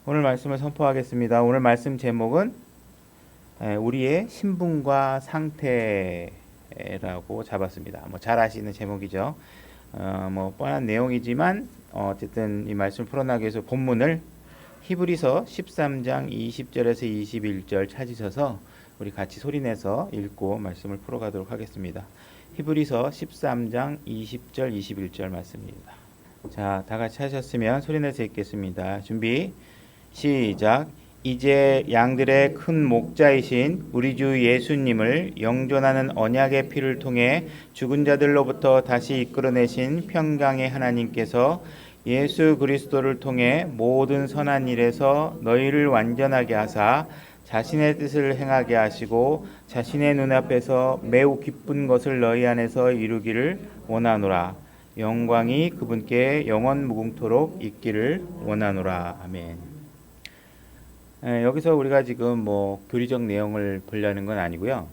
오늘 말씀을 선포하겠습니다. 오늘 말씀 제목은 우리의 신분과 상태라고 잡았습니다. 잘 아시는 제목이죠. 뻔한 내용이지만 어쨌든 이 말씀을 풀어나가기 위해서 본문을 히브리서 13장 20절에서 21절 찾으셔서 우리 같이 소리내서 읽고 말씀을 풀어가도록 하겠습니다. 히브리서 13장 20절 21절 말씀입니다. 자, 다 같이 하셨으면 소리내서 읽겠습니다. 준비 시작. 이제 양들의 큰 목자이신 우리 주 예수님을 영존하는 언약의 피를 통해 죽은 자들로부터 다시 이끌어내신 평강의 하나님께서 예수 그리스도를 통해 모든 선한 일에서 너희를 완전하게 하사 자신의 뜻을 행하게 하시고 자신의 눈앞에서 매우 기쁜 것을 너희 안에서 이루기를 원하노라. 영광이 그분께 영원 무궁토록 있기를 원하노라. 아멘. 여기서 우리가 지금 교리적 내용을 보려는 건 아니고요.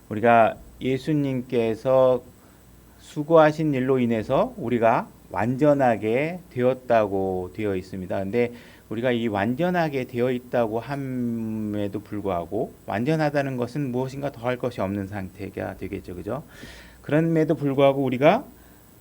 우리가 예수님께서 수고하신 일로 인해서 우리가 완전하게 되었다고 되어 있습니다. 근데 우리가 이 완전하게 되어 있다고 함에도 불구하고 완전하다는 것은 무엇인가 더할 것이 없는 상태가 되겠죠. 그죠? 그럼에도 불구하고 우리가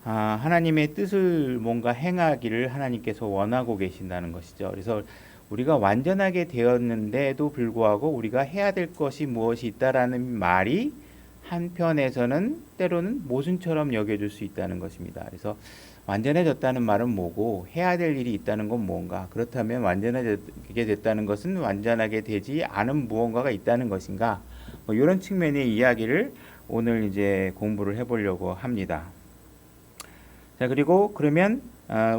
하나님의 뜻을 뭔가 행하기를 하나님께서 원하고 계신다는 것이죠. 그래서 우리가 완전하게 되었는데도 불구하고 우리가 해야 될 것이 무엇이 있다라는 말이 한편에서는 때로는 모순처럼 여겨질 수 있다는 것입니다. 그래서 완전해졌다는 말은 뭐고 해야 될 일이 있다는 건 뭔가, 그렇다면 완전하게 됐다는 것은 완전하게 되지 않은 무언가가 있다는 것인가, 이런 측면의 이야기를 오늘 이제 공부를 해보려고 합니다. 자, 그리고 그러면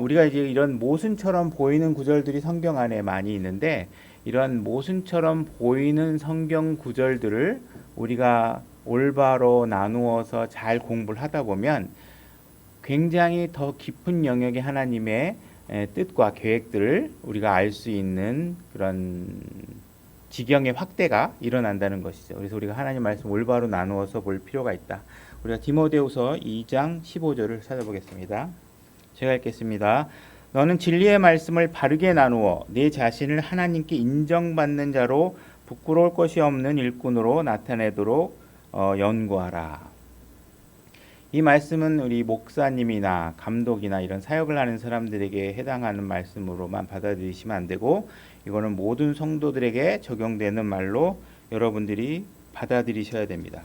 우리가 이제 이런 모순처럼 보이는 구절들이 성경 안에 많이 있는데, 이런 모순처럼 보이는 성경 구절들을 우리가 올바로 나누어서 잘 공부를 하다 보면 굉장히 더 깊은 영역의 하나님의 뜻과 계획들을 우리가 알 수 있는 그런 지경의 확대가 일어난다는 것이죠. 그래서 우리가 하나님 말씀 올바로 나누어서 볼 필요가 있다. 우리가 디모데후서 2장 15절을 찾아보겠습니다. 제가 읽겠습니다. 너는 진리의 말씀을 바르게 나누어 네 자신을 하나님께 인정받는 자로 부끄러울 것이 없는 일꾼으로 나타내도록 연구하라. 이 말씀은 우리 목사님이나 감독이나 이런 사역을 하는 사람들에게 해당하는 말씀으로만 받아들이시면 안 되고, 이거는 모든 성도들에게 적용되는 말로 여러분들이 받아들이셔야 됩니다.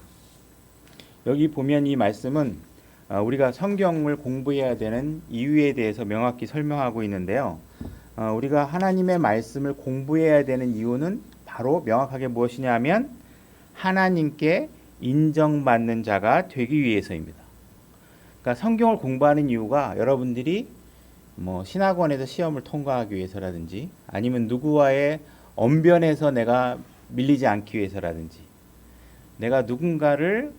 여기 보면 이 말씀은 우리가 성경을 공부해야 되는 이유에 대해서 명확히 설명하고 있는데요. 우리가 하나님의 말씀을 공부해야 되는 이유는 바로 명확하게 무엇이냐 하면 하나님께 인정받는 자가 되기 위해서입니다. 그러니까 성경을 공부하는 이유가 여러분들이 신학원에서 시험을 통과하기 위해서라든지, 아니면 누구와의 언변에서 내가 밀리지 않기 위해서라든지, 내가 누군가를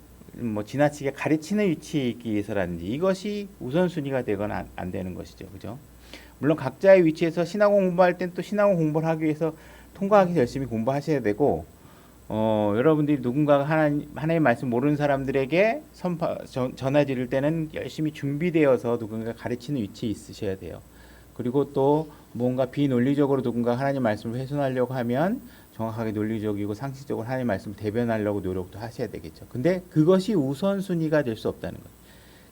지나치게 가르치는 위치에 있기 위해서라든지, 이것이 우선순위가 되거나 안 되는 것이죠. 그죠? 물론 각자의 위치에서 신학원 공부할 땐 또 신학원 공부를 하기 위해서 통과하기 위해서 열심히 공부하셔야 되고, 여러분들이 누군가가 하나님 말씀 모르는 사람들에게 전화 드릴 때는 열심히 준비되어서 누군가 가르치는 위치에 있으셔야 돼요. 그리고 또 뭔가 비논리적으로 누군가 하나님 말씀을 훼손하려고 하면 정확하게 논리적이고 상식적으로 하나님 말씀을 대변하려고 노력도 하셔야 되겠죠. 근데 그것이 우선순위가 될 수 없다는 거예요.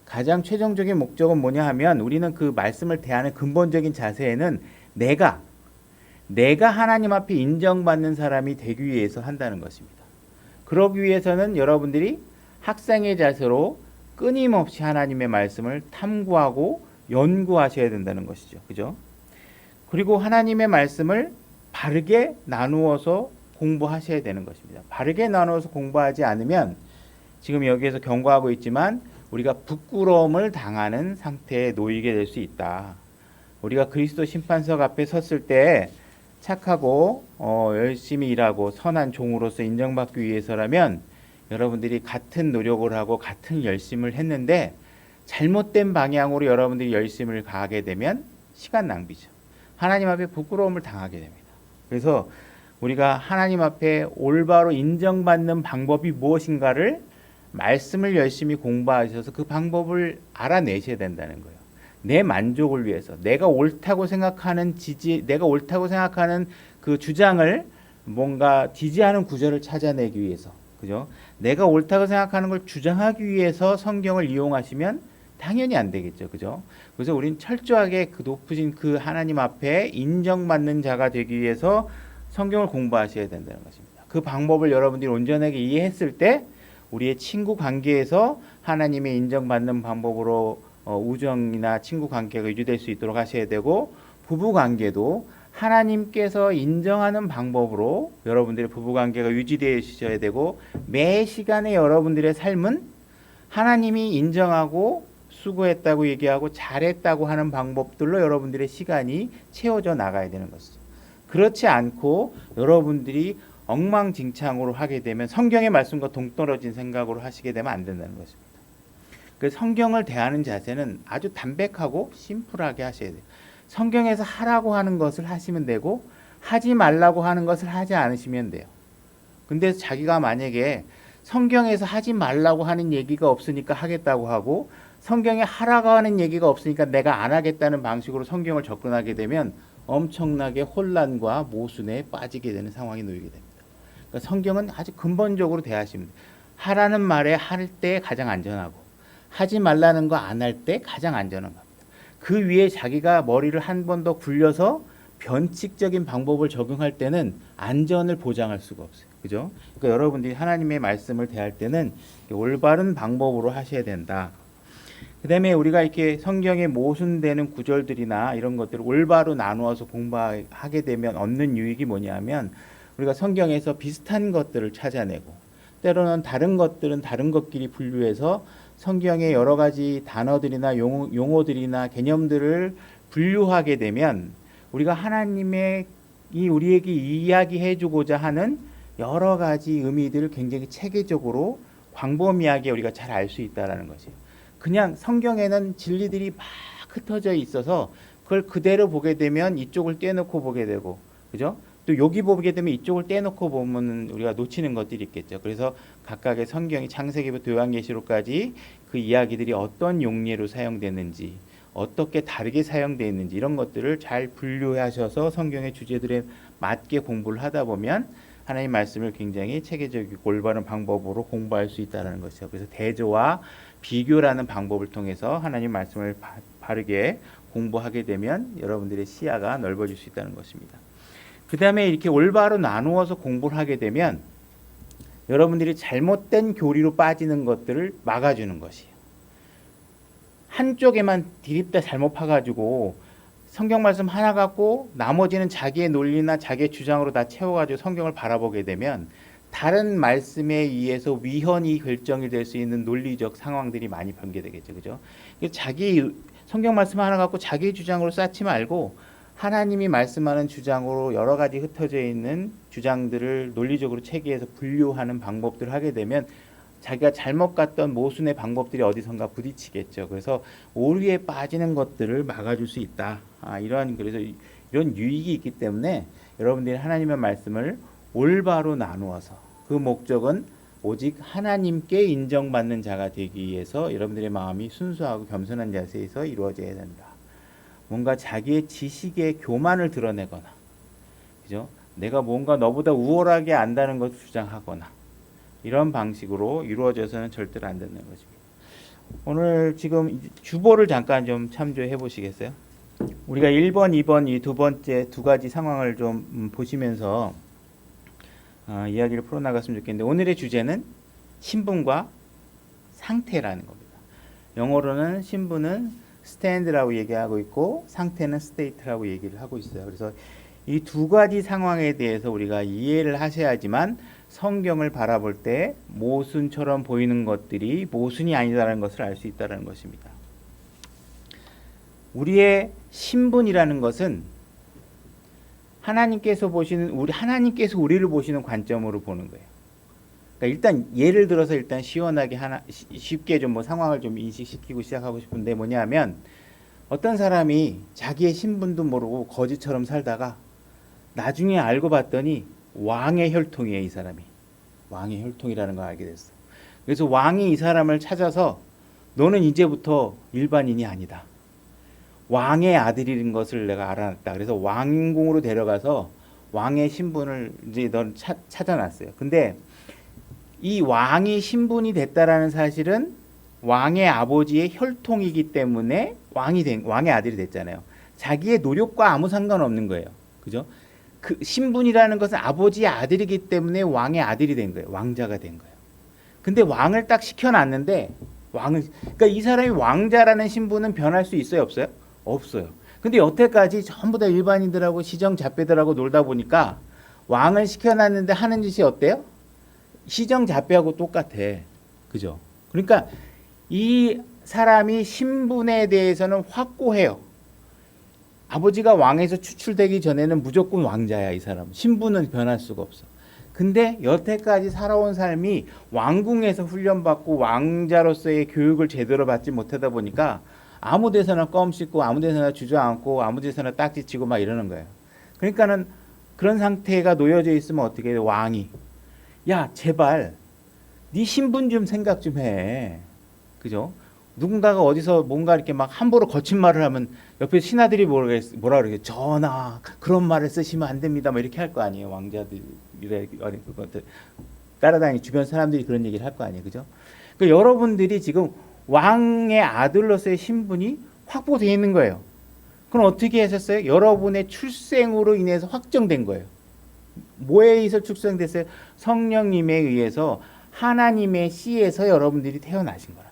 가장 최종적인 목적은 뭐냐 하면, 우리는 그 말씀을 대하는 근본적인 자세에는 내가 하나님 앞에 인정받는 사람이 되기 위해서 한다는 것입니다. 그러기 위해서는 여러분들이 학생의 자세로 끊임없이 하나님의 말씀을 탐구하고 연구하셔야 된다는 것이죠. 그죠? 그리고 하나님의 말씀을 바르게 나누어서 공부하셔야 되는 것입니다. 바르게 나누어서 공부하지 않으면 지금 여기에서 경고하고 있지만 우리가 부끄러움을 당하는 상태에 놓이게 될 수 있다. 우리가 그리스도 심판석 앞에 섰을 때 착하고 열심히 일하고 선한 종으로서 인정받기 위해서라면 여러분들이 같은 노력을 하고 같은 열심을 했는데 잘못된 방향으로 여러분들이 열심을 가하게 되면 시간 낭비죠. 하나님 앞에 부끄러움을 당하게 됩니다. 그래서 우리가 하나님 앞에 올바로 인정받는 방법이 무엇인가를 말씀을 열심히 공부하셔서 그 방법을 알아내셔야 된다는 거예요. 내 만족을 위해서 내가 옳다고 생각하는 내가 옳다고 생각하는 그 주장을 뭔가 지지하는 구절을 찾아내기 위해서, 그죠? 내가 옳다고 생각하는 걸 주장하기 위해서 성경을 이용하시면 당연히 안 되겠죠, 그죠? 그래서 우린 철저하게 그 높으신 그 하나님 앞에 인정받는 자가 되기 위해서 성경을 공부하셔야 된다는 것입니다. 그 방법을 여러분들이 온전하게 이해했을 때 우리의 친구 관계에서 하나님의 인정받는 방법으로 우정이나 친구 관계가 유지될 수 있도록 하셔야 되고, 부부 관계도 하나님께서 인정하는 방법으로 여러분들의 부부 관계가 유지되셔야 되고, 매 시간에 여러분들의 삶은 하나님이 인정하고 수고했다고 얘기하고 잘했다고 하는 방법들로 여러분들의 시간이 채워져 나가야 되는 것이죠. 그렇지 않고 여러분들이 엉망진창으로 하게 되면 성경의 말씀과 동떨어진 생각으로 하시게 되면 안 된다는 것입니다. 그래서 성경을 대하는 자세는 아주 담백하고 심플하게 하셔야 돼요. 성경에서 하라고 하는 것을 하시면 되고, 하지 말라고 하는 것을 하지 않으시면 돼요. 근데 자기가 만약에 성경에서 하지 말라고 하는 얘기가 없으니까 하겠다고 하고, 성경에 하라고 하는 얘기가 없으니까 내가 안 하겠다는 방식으로 성경을 접근하게 되면 엄청나게 혼란과 모순에 빠지게 되는 상황이 놓이게 됩니다. 그러니까 성경은 아주 근본적으로 대하시면 돼요. 하라는 말에 할 때 가장 안전하고, 하지 말라는 거 안 할 때 가장 안전한 겁니다. 그 위에 자기가 머리를 한 번 더 굴려서 변칙적인 방법을 적용할 때는 안전을 보장할 수가 없어요. 그죠? 그러니까 여러분들이 하나님의 말씀을 대할 때는 올바른 방법으로 하셔야 된다. 그 다음에 우리가 이렇게 성경에 모순되는 구절들이나 이런 것들을 올바로 나누어서 공부하게 되면 얻는 유익이 뭐냐면, 우리가 성경에서 비슷한 것들을 찾아내고, 때로는 다른 것들은 다른 것끼리 분류해서 성경의 여러 가지 단어들이나 용어들이나 개념들을 분류하게 되면 우리가 하나님의 우리에게 이야기해 주고자 하는 여러 가지 의미들을 굉장히 체계적으로 광범위하게 우리가 잘 알 수 있다는 것이에요. 그냥 성경에는 진리들이 막 흩어져 있어서 그걸 그대로 보게 되면 이쪽을 떼놓고 보게 되고, 그죠? 또 여기 보게 되면 이쪽을 떼놓고 보면 우리가 놓치는 것들이 있겠죠. 그래서 각각의 성경이 창세기부터 요한계시록까지 그 이야기들이 어떤 용례로 사용되는지, 어떻게 다르게 사용되어 있는지 이런 것들을 잘 분류하셔서 성경의 주제들에 맞게 공부를 하다 보면 하나님 말씀을 굉장히 체계적이고 올바른 방법으로 공부할 수 있다는 것이죠. 그래서 대조와 비교라는 방법을 통해서 하나님 말씀을 바르게 공부하게 되면 여러분들의 시야가 넓어질 수 있다는 것입니다. 그 다음에 이렇게 올바로 나누어서 공부를 하게 되면 여러분들이 잘못된 교리로 빠지는 것들을 막아주는 것이에요. 한쪽에만 디립다 잘못 파가지고 성경 말씀 하나 갖고 나머지는 자기의 논리나 자기의 주장으로 다 채워가지고 성경을 바라보게 되면 다른 말씀에 의해서 위헌이 결정이 될 수 있는 논리적 상황들이 많이 번개되겠죠. 그죠? 자기 성경 말씀 하나 갖고 자기 주장으로 쌓지 말고 하나님이 말씀하는 주장으로 여러 가지 흩어져 있는 주장들을 논리적으로 체계해서 분류하는 방법들을 하게 되면 자기가 잘못 갔던 모순의 방법들이 어디선가 부딪히겠죠. 그래서 오류에 빠지는 것들을 막아줄 수 있다. 그래서 이런 유익이 있기 때문에 여러분들이 하나님의 말씀을 올바로 나누어서, 그 목적은 오직 하나님께 인정받는 자가 되기 위해서 여러분들의 마음이 순수하고 겸손한 자세에서 이루어져야 된다. 뭔가 자기의 지식의 교만을 드러내거나, 그죠? 내가 뭔가 너보다 우월하게 안다는 것을 주장하거나 이런 방식으로 이루어져서는 절대로 안 된다는 것입니다. 오늘 지금 주보를 잠깐 좀 참조해 보시겠어요? 우리가 1번, 2번 이 두 번째 두 가지 상황을 좀 보시면서 이야기를 풀어나갔으면 좋겠는데, 오늘의 주제는 신분과 상태라는 겁니다. 영어로는 신분은 stand라고 얘기하고 있고 상태는 state라고 얘기를 하고 있어요. 그래서 이 두 가지 상황에 대해서 우리가 이해를 하셔야지만 성경을 바라볼 때 모순처럼 보이는 것들이 모순이 아니다라는 것을 알 수 있다는 것입니다. 우리의 신분이라는 것은 하나님께서 우리를 보시는 관점으로 보는 거예요. 그러니까 일단 예를 들어서 일단 시원하게 쉽게 좀 상황을 좀 인식시키고 시작하고 싶은데, 뭐냐면 어떤 사람이 자기의 신분도 모르고 거지처럼 살다가 나중에 알고 봤더니 왕의 혈통이에요. 이 사람이 왕의 혈통이라는 걸 알게 됐어. 그래서 왕이 이 사람을 찾아서 너는 이제부터 일반인이 아니다. 왕의 아들인 것을 내가 알아냈다. 그래서 왕궁으로 데려가서 왕의 신분을 이제 넌 찾아놨어요. 근데 이 왕이 신분이 됐다라는 사실은 왕의 아버지의 혈통이기 때문에 왕의 아들이 됐잖아요. 자기의 노력과 아무 상관없는 거예요. 그죠? 그 신분이라는 것은 아버지의 아들이기 때문에 왕의 아들이 된 거예요. 왕자가 된 거예요. 근데 왕을 딱 시켜놨는데 그러니까 이 사람이 왕자라는 신분은 변할 수 있어요, 없어요? 없어요. 근데 여태까지 전부 다 일반인들하고 시정잡배들하고 놀다 보니까 왕을 시켜놨는데 하는 짓이 어때요? 시정잡배하고 똑같아. 그죠? 그러니까 이 사람이 신분에 대해서는 확고해요. 아버지가 왕에서 추출되기 전에는 무조건 왕자야, 이 사람. 신분은 변할 수가 없어. 근데 여태까지 살아온 삶이 왕궁에서 훈련받고 왕자로서의 교육을 제대로 받지 못하다 보니까 아무 데서나 껌 씹고 아무 데서나 주저앉고 아무 데서나 딱지치고 막 이러는 거예요. 그러니까는 그런 상태가 놓여져 있으면 어떻게 해? 왕이 야 제발 네 신분 좀 생각 좀 해. 그죠? 누군가가 어디서 뭔가 이렇게 막 함부로 거친 말을 하면 옆에 신하들이 뭐라 그러게 전하 그런 말을 쓰시면 안 됩니다. 뭐 이렇게 할 거 아니에요. 왕자들이 따라다니는 주변 사람들이 그런 얘기를 할 거 아니에요. 그죠? 그러니까 여러분들이 지금 왕의 아들로서의 신분이 확보되어 있는 거예요. 그럼 어떻게 하셨어요? 여러분의 출생으로 인해서 확정된 거예요. 뭐에 의해서 출생됐어요? 성령님에 의해서 하나님의 씨에서 여러분들이 태어나신 거라.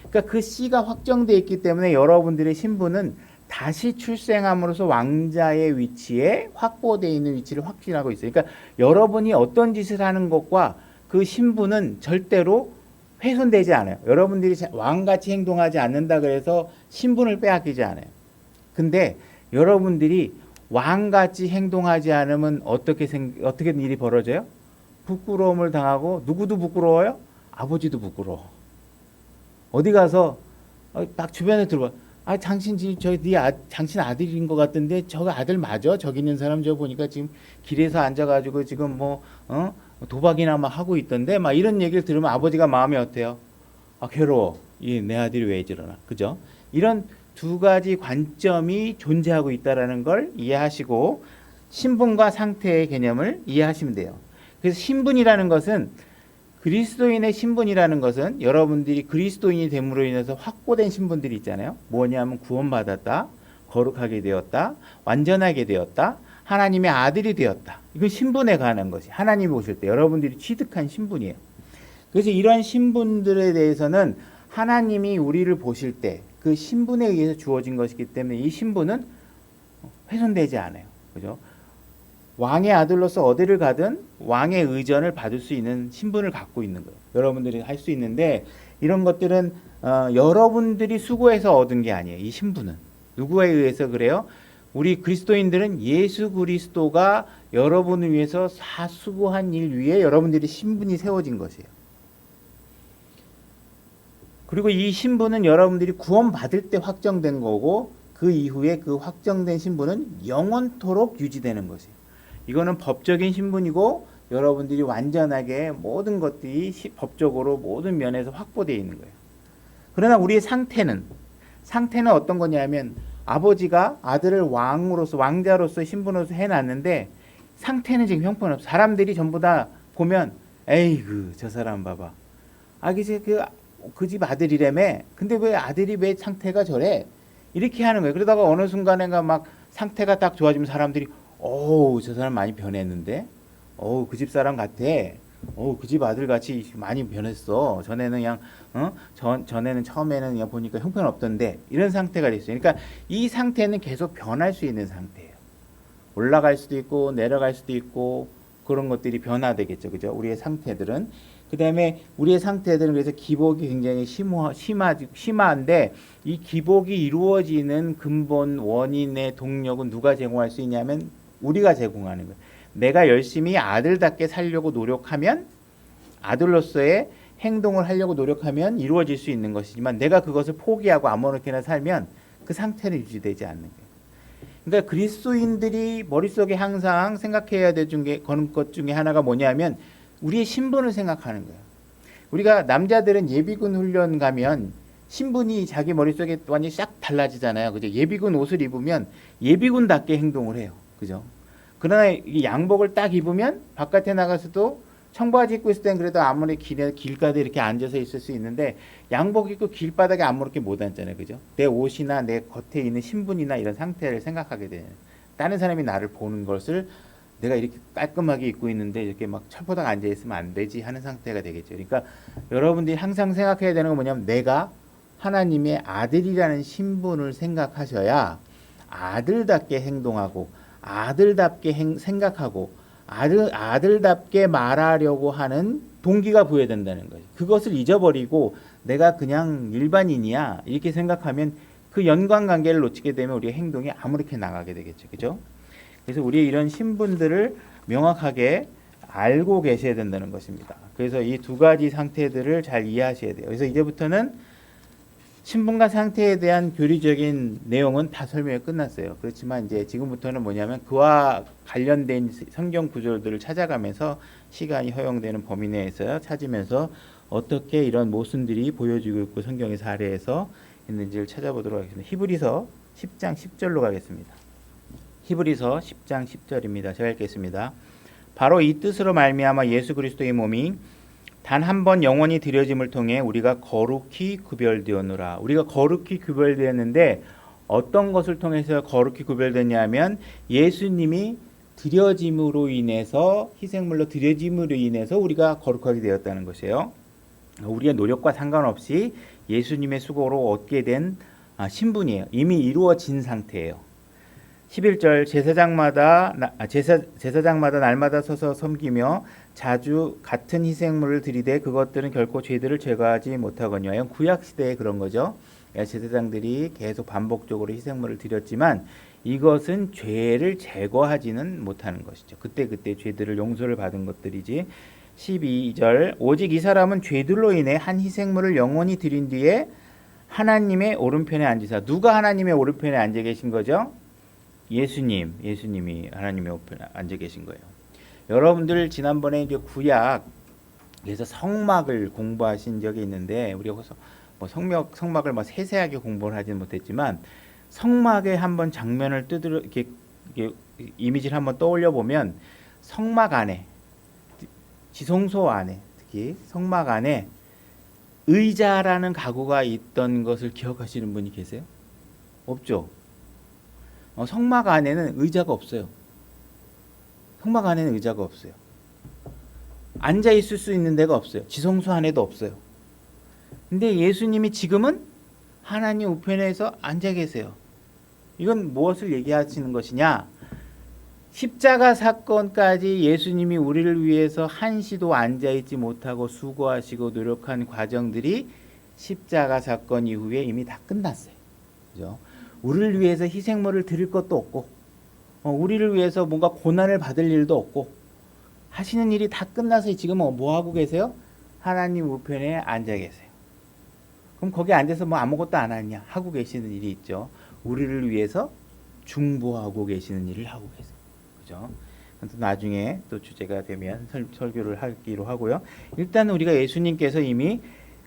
그러니까 그 씨가 확정되어 있기 때문에 여러분들의 신분은 다시 출생함으로써 왕자의 위치에 확보되어 있는 위치를 확신하고 있어요. 그러니까 여러분이 어떤 짓을 하는 것과 그 신분은 절대로 훼손되지 않아요. 여러분들이 왕같이 행동하지 않는다 그래서 신분을 빼앗기지 않아요. 근데 여러분들이 왕같이 행동하지 않으면 어떻게 일이 벌어져요? 부끄러움을 당하고 누구도 부끄러워요? 아버지도 부끄러워. 어디 가서 딱 주변에 들어봐. 당신 당신 아들인 것 같은데 저거 아들 맞아? 저기 있는 사람 저 보니까 지금 길에서 앉아가지고 지금 도박이나 막 하고 있던데 막 이런 얘기를 들으면 아버지가 마음이 어때요? 괴로워. 내 아들이 왜 저러나. 그죠? 이런 두 가지 관점이 존재하고 있다라는 걸 이해하시고 신분과 상태의 개념을 이해하시면 돼요. 그래서 신분이라는 것은 그리스도인의 신분이라는 것은 여러분들이 그리스도인이 됨으로 인해서 확보된 신분들이 있잖아요. 뭐냐면 구원받았다, 거룩하게 되었다, 완전하게 되었다, 하나님의 아들이 되었다. 이건 신분에 관한 것이 하나님이 오실 때 여러분들이 취득한 신분이에요. 그래서 이런 신분들에 대해서는 하나님이 우리를 보실 때 그 신분에 의해서 주어진 것이기 때문에 이 신분은 훼손되지 않아요. 그죠? 왕의 아들로서 어디를 가든 왕의 의전을 받을 수 있는 신분을 갖고 있는 거예요. 여러분들이 할 수 있는데 이런 것들은 여러분들이 수고해서 얻은 게 아니에요. 이 신분은 누구에 의해서 그래요? 우리 그리스도인들은 예수 그리스도가 여러분을 위해서 수고한 일 위에 여러분들이 신분이 세워진 것이에요. 그리고 이 신분은 여러분들이 구원받을 때 확정된 거고 그 이후에 그 확정된 신분은 영원토록 유지되는 것이에요. 이거는 법적인 신분이고 여러분들이 완전하게 모든 것들이 법적으로 모든 면에서 확보되어 있는 거예요. 그러나 우리의 상태는 어떤 거냐면 아버지가 아들을 왕자로서 신분으로서 해놨는데 상태는 지금 형편없어. 사람들이 전부 다 보면 에이그 저 사람 봐봐. 그 집 아들이라며. 근데 왜 아들이 왜 상태가 저래? 이렇게 하는 거예요. 그러다가 어느 순간에가 막 상태가 딱 좋아지면 사람들이 저 사람 많이 변했는데? 그 집 사람 같아. 그 집 아들 같이 많이 변했어. 전에는 전에는 처음에는 그냥 보니까 형편없던데. 이런 상태가 됐어요. 그러니까 이 상태는 계속 변할 수 있는 상태예요. 올라갈 수도 있고, 내려갈 수도 있고, 그런 것들이 변화되겠죠. 그죠? 우리의 상태들은. 그 다음에 우리의 상태들은 그래서 기복이 굉장히 심한데 이 기복이 이루어지는 근본 원인의 동력은 누가 제공할 수 있냐면 우리가 제공하는 거예요. 내가 열심히 아들답게 살려고 노력하면 아들로서의 행동을 하려고 노력하면 이루어질 수 있는 것이지만 내가 그것을 포기하고 아무렇게나 살면 그 상태는 유지되지 않는 거예요. 그러니까 그리스도인들이 머릿속에 항상 생각해야 될 것 중에 하나가 뭐냐면 우리의 신분을 생각하는 거예요. 우리가 남자들은 예비군 훈련 가면 신분이 자기 머릿속에 완전히 싹 달라지잖아요. 그죠? 예비군 옷을 입으면 예비군답게 행동을 해요. 그죠? 그러나 이 양복을 딱 입으면 바깥에 나가서도 청바지 입고 있을 땐 그래도 아무리 길가에 이렇게 앉아서 있을 수 있는데 양복 입고 길바닥에 아무렇게 못 앉잖아요. 그죠? 내 옷이나 내 겉에 있는 신분이나 이런 상태를 생각하게 돼요. 다른 사람이 나를 보는 것을 내가 이렇게 깔끔하게 입고 있는데 이렇게 막 철포닥 앉아 있으면 안 되지 하는 상태가 되겠죠. 그러니까 여러분들이 항상 생각해야 되는 건 뭐냐면 내가 하나님의 아들이라는 신분을 생각하셔야 아들답게 행동하고 아들답게 생각하고 아들답게 말하려고 하는 동기가 부여된다는 거죠. 그것을 잊어버리고 내가 그냥 일반인이야 이렇게 생각하면 그 연관관계를 놓치게 되면 우리의 행동이 아무렇게 나가게 되겠죠. 그죠? 그래서 우리 이런 신분들을 명확하게 알고 계셔야 된다는 것입니다. 그래서 이 두 가지 상태들을 잘 이해하셔야 돼요. 그래서 이제부터는 신분과 상태에 대한 교리적인 내용은 다 설명이 끝났어요. 그렇지만 이제 지금부터는 뭐냐면 그와 관련된 성경 구절들을 찾아가면서 시간이 허용되는 범위 내에서 찾으면서 어떻게 이런 모순들이 보여지고 있고 성경의 사례에서 있는지를 찾아보도록 하겠습니다. 히브리서 10장 10절로 가겠습니다. 히브리서 10장 10절입니다. 제가 읽겠습니다. 바로 이 뜻으로 말미암아 예수 그리스도의 몸이 단 한 번 영원히 드려짐을 통해 우리가 거룩히 구별되었노라. 우리가 거룩히 구별되었는데 어떤 것을 통해서 거룩히 구별됐냐면 예수님이 드려짐으로 인해서 희생물로 드려짐으로 인해서 우리가 거룩하게 되었다는 것이에요. 우리의 노력과 상관없이 예수님의 수고로 얻게 된 신분이에요. 이미 이루어진 상태예요. 11절 제사장마다 날마다 서서 섬기며 자주 같은 희생물을 드리되 그것들은 결코 죄들을 제거하지 못하거니와. 이건 구약 시대에 그런 거죠. 제사장들이 계속 반복적으로 희생물을 드렸지만 이것은 죄를 제거하지는 못하는 것이죠. 그때 죄들을 용서를 받은 것들이지. 12절 오직 이 사람은 죄들로 인해 한 희생물을 영원히 드린 뒤에 하나님의 오른편에 앉으사. 누가 하나님의 오른편에 앉아 계신 거죠? 예수님이 하나님의 오른편에 앉아 계신 거예요. 여러분들 지난번에 이제 구약에서 성막을 공부하신 적이 있는데 우리가 뭐 성막을 뭐 세세하게 공부를 하지는 못했지만 성막의 한번 장면을 이렇게 이미지를 한번 떠올려 보면 성막 안에 지성소 안에 특히 성막 안에 의자라는 가구가 있던 것을 기억하시는 분이 계세요? 없죠. 성막 안에는 의자가 없어요. 성막 안에는 의자가 없어요. 앉아 있을 수 있는 데가 없어요. 지성소 안에도 없어요. 근데 예수님이 지금은 하나님 우편에서 앉아 계세요. 이건 무엇을 얘기하시는 것이냐? 십자가 사건까지 예수님이 우리를 위해서 한시도 앉아있지 못하고 수고하시고 노력한 과정들이 십자가 사건 이후에 이미 다 끝났어요. 그죠? 우리를 위해서 희생물을 드릴 것도 없고 우리를 위해서 뭔가 고난을 받을 일도 없고 하시는 일이 다 끝나서 지금 뭐 하고 계세요? 하나님 우편에 앉아 계세요. 그럼 거기 앉아서 뭐 아무것도 안 하냐? 하고 계시는 일이 있죠. 우리를 위해서 중보하고 계시는 일을 하고 계세요. 그죠? 나중에 또 주제가 되면 설교를 하기로 하고요. 일단 우리가 예수님께서 이미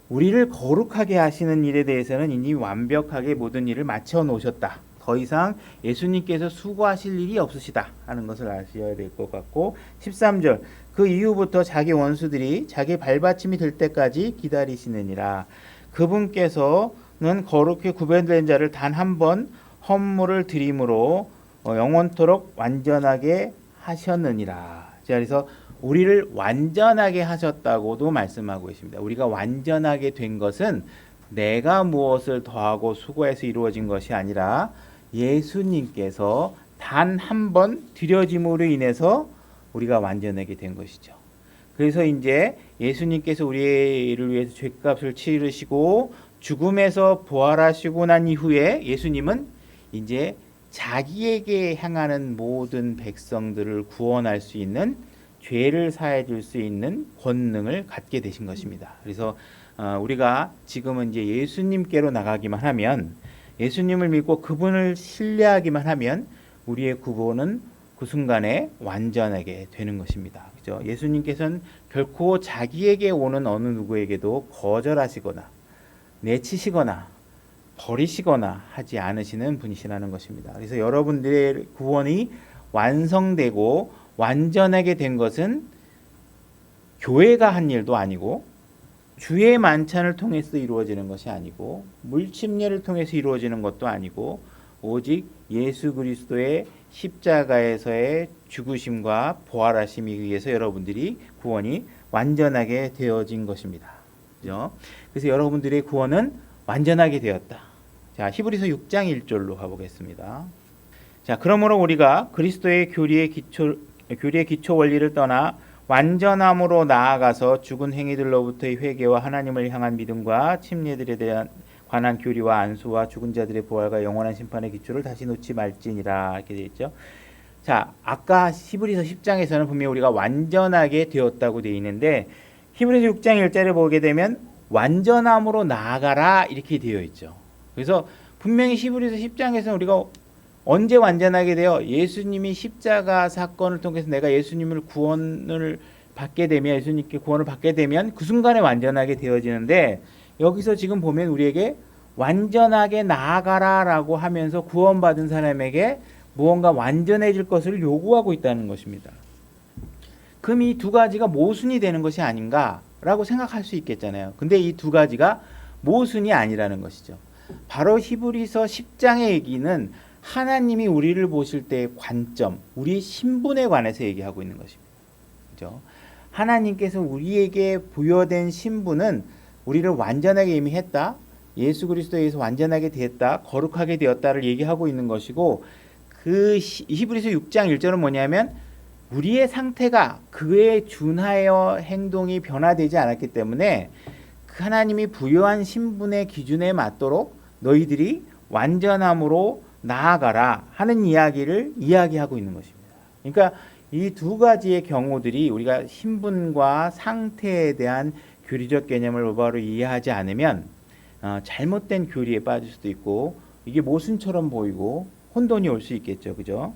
우리를 거룩하게 하시는 일에 대해서는 이미 완벽하게 모든 일을 마쳐 놓으셨다. 더 이상 예수님께서 수고하실 일이 없으시다 하는 것을 아셔야 될 것 같고 13절 그 이후부터 자기 원수들이 자기 발받침이 될 때까지 기다리시느니라. 그분께서는 거룩히 구별된 자를 단 한 번 헌물을 드림으로 영원토록 완전하게 하셨느니라. 자, 그래서 우리를 완전하게 하셨다고도 말씀하고 있습니다. 우리가 완전하게 된 것은 내가 무엇을 더하고 수고해서 이루어진 것이 아니라 예수님께서 단 한 번 드려짐으로 인해서 우리가 완전하게 된 것이죠. 그래서 이제 예수님께서 우리를 위해서 죄값을 치르시고 죽음에서 부활하시고 난 이후에 예수님은 이제 자기에게 향하는 모든 백성들을 구원할 수 있는 죄를 사해 줄 수 있는 권능을 갖게 되신 것입니다. 그래서 우리가 지금은 이제 예수님께로 나가기만 하면 예수님을 믿고 그분을 신뢰하기만 하면 우리의 구원은 그 순간에 완전하게 되는 것입니다. 그죠? 예수님께서는 결코 자기에게 오는 어느 누구에게도 거절하시거나 내치시거나 버리시거나 하지 않으시는 분이시라는 것입니다. 그래서 여러분들의 구원이 완성되고 완전하게 된 것은 교회가 한 일도 아니고 주의 만찬을 통해서 이루어지는 것이 아니고 물침례를 통해서 이루어지는 것도 아니고 오직 예수 그리스도의 십자가에서의 죽으심과 부활하심에 의해서 여러분들이 구원이 완전하게 되어진 것입니다. 그죠? 그래서 여러분들의 구원은 완전하게 되었다. 자, 히브리서 6장 1절로 가보겠습니다. 자, 그러므로 우리가 그리스도의 교리의 기초 원리를 떠나 완전함으로 나아가서 죽은 행위들로부터의 회개와 하나님을 향한 믿음과 침례들에 대한 관한 교리와 안수와 죽은 자들의 부활과 영원한 심판의 기초를 다시 놓지 말지니라 이렇게 되어 있죠. 자, 아까 히브리서 10장에서는 분명히 우리가 완전하게 되었다고 되어 있는데 히브리서 6장 1절을 보게 되면 완전함으로 나아가라 이렇게 되어 있죠. 그래서 분명히 히브리서 10장에서는 우리가 언제 완전하게 되어 예수님이 십자가 사건을 통해서 내가 예수님을 구원을 받게 되면 예수님께 구원을 받게 되면 그 순간에 완전하게 되어지는데 여기서 지금 보면 우리에게 완전하게 나아가라라고 하면서 구원받은 사람에게 무언가 완전해질 것을 요구하고 있다는 것입니다. 그럼 이 두 가지가 모순이 되는 것이 아닌가라고 생각할 수 있겠잖아요. 근데 이 두 가지가 모순이 아니라는 것이죠. 바로 히브리서 10장의 얘기는 하나님이 우리를 보실 때의 관점, 우리의 신분에 관해서 얘기하고 있는 것입니다. 그죠? 하나님께서 우리에게 부여된 신분은 우리를 완전하게 이미 했다. 예수 그리스도에 의해서 완전하게 되었다. 거룩하게 되었다를 얘기하고 있는 것이고 그 히브리서 6장 1절은 뭐냐면 우리의 상태가 그에 준하여 행동이 변화되지 않았기 때문에 그 하나님이 부여한 신분의 기준에 맞도록 너희들이 완전함으로 나아가라 하는 이야기를 이야기하고 있는 것입니다. 그러니까 이 두 가지의 경우들이 우리가 신분과 상태에 대한 교리적 개념을 올바로 이해하지 않으면 잘못된 교리에 빠질 수도 있고 이게 모순처럼 보이고 혼돈이 올 수 있겠죠. 그죠?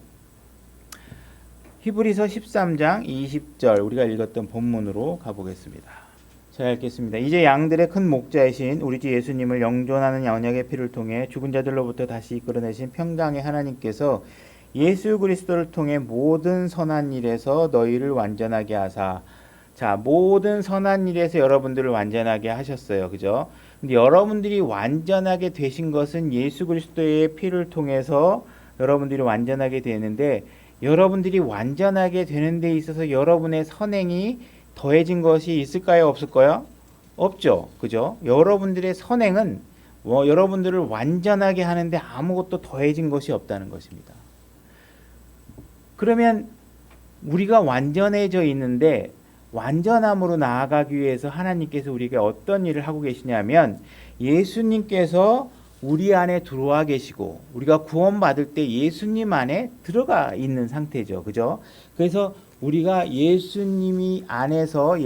히브리서 13장 20절 우리가 읽었던 본문으로 가보겠습니다. 제가 읽겠습니다. 이제 양들의 큰 목자이신 우리 주 예수님을 영존하는 언약의 피를 통해 죽은 자들로부터 다시 이끌어내신 평강의 하나님께서 예수 그리스도를 통해 모든 선한 일에서 너희를 완전하게 하사 자 모든 선한 일에서 여러분들을 완전하게 하셨어요. 그죠? 근데 여러분들이 완전하게 되신 것은 예수 그리스도의 피를 통해서 여러분들이 완전하게 되는데 여러분들이 완전하게 되는 데 있어서 여러분의 선행이 더해진 것이 있을까요? 없을까요? 없죠. 그죠? 여러분들의 선행은 여러분들을 완전하게 하는데 아무것도 더해진 것이 없다는 것입니다. 그러면 우리가 완전해져 있는데 완전함으로 나아가기 위해서 하나님께서 우리에게 어떤 일을 하고 계시냐면 예수님께서 우리 안에 들어와 계시고 우리가 구원받을 때 예수님 안에 들어가 있는 상태죠. 그죠? 그래서 우리가 예수님이 안에서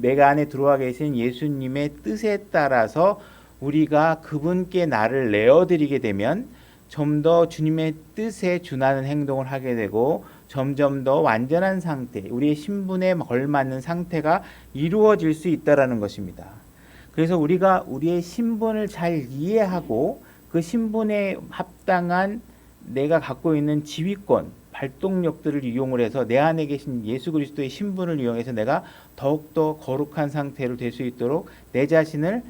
내가 안에 들어와 계신 예수님의 뜻에 따라서 우리가 그분께 나를 내어드리게 되면 좀 더 주님의 뜻에 준하는 행동을 하게 되고 점점 더 완전한 상태, 우리의 신분에 걸맞는 상태가 이루어질 수 있다라는 것입니다. 그래서 우리가 우리의 신분을 잘 이해하고 그 신분에 합당한 내가 갖고 있는 지휘권, 발동력들을 이용을 해서 내 안에 계신 예수 그리스도의 신분을 이용해서 내가 더욱더 거룩한 상태로 될 수 있도록 내 자신을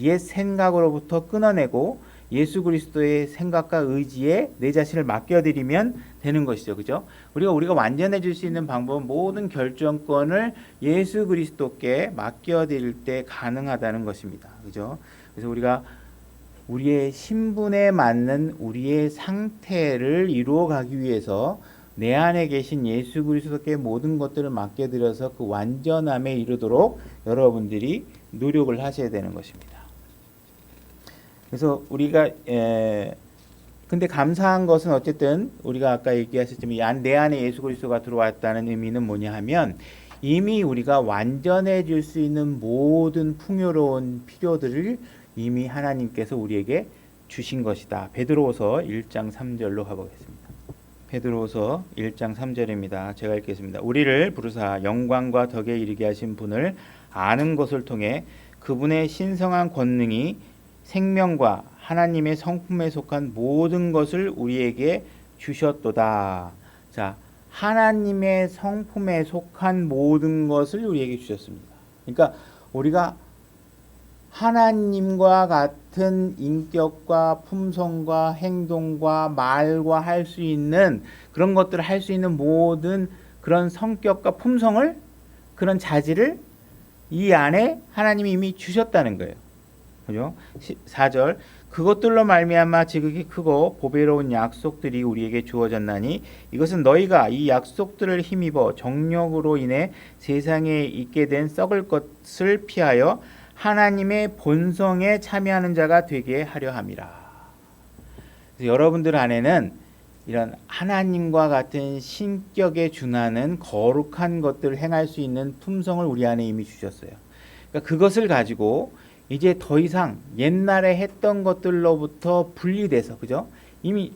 옛 생각으로부터 끊어내고 예수 그리스도의 생각과 의지에 내 자신을 맡겨드리면 되는 것이죠. 그죠? 우리가 완전해질 수 있는 방법은 모든 결정권을 예수 그리스도께 맡겨드릴 때 가능하다는 것입니다. 그죠? 그래서 우리가 우리의 신분에 맞는 우리의 상태를 이루어가기 위해서 내 안에 계신 예수 그리스도께 모든 것들을 맡겨드려서 그 완전함에 이르도록 여러분들이 노력을 하셔야 되는 것입니다. 그래서 우리가 근데 감사한 것은 어쨌든 우리가 아까 얘기하셨지만 내 안에 예수 그리스도가 들어왔다는 의미는 뭐냐 하면 이미 우리가 완전해질 수 있는 모든 풍요로운 필요들을 이미 하나님께서 우리에게 주신 것이다. 베드로후서 1장 3절로 가보겠습니다. 베드로후서 1장 3절입니다. 제가 읽겠습니다. 우리를 부르사 영광과 덕에 이르게 하신 분을 아는 것을 통해 그분의 신성한 권능이 생명과 하나님의 성품에 속한 모든 것을 우리에게 주셨도다. 자, 하나님의 성품에 속한 모든 것을 우리에게 주셨습니다. 그러니까 우리가 하나님과 같은 인격과 품성과 행동과 말과 할 수 있는 그런 것들을 할 수 있는 모든 그런 성격과 품성을, 그런 자질을 이 안에 하나님이 이미 주셨다는 거예요. 그죠? 4절, 그것들로 말미암아 지극히 크고 보배로운 약속들이 우리에게 주어졌나니 이것은 너희가 이 약속들을 힘입어 정욕으로 인해 세상에 있게 된 썩을 것을 피하여 하나님의 본성에 참여하는 자가 되게 하려 함이라. 그래서 여러분들 안에는 이런 하나님과 같은 신격에 준하는 거룩한 것들을 행할 수 있는 품성을 우리 안에 이미 주셨어요. 그러니까 그것을 가지고 이제 더 이상 옛날에 했던 것들로부터 분리돼서, 그죠? 이미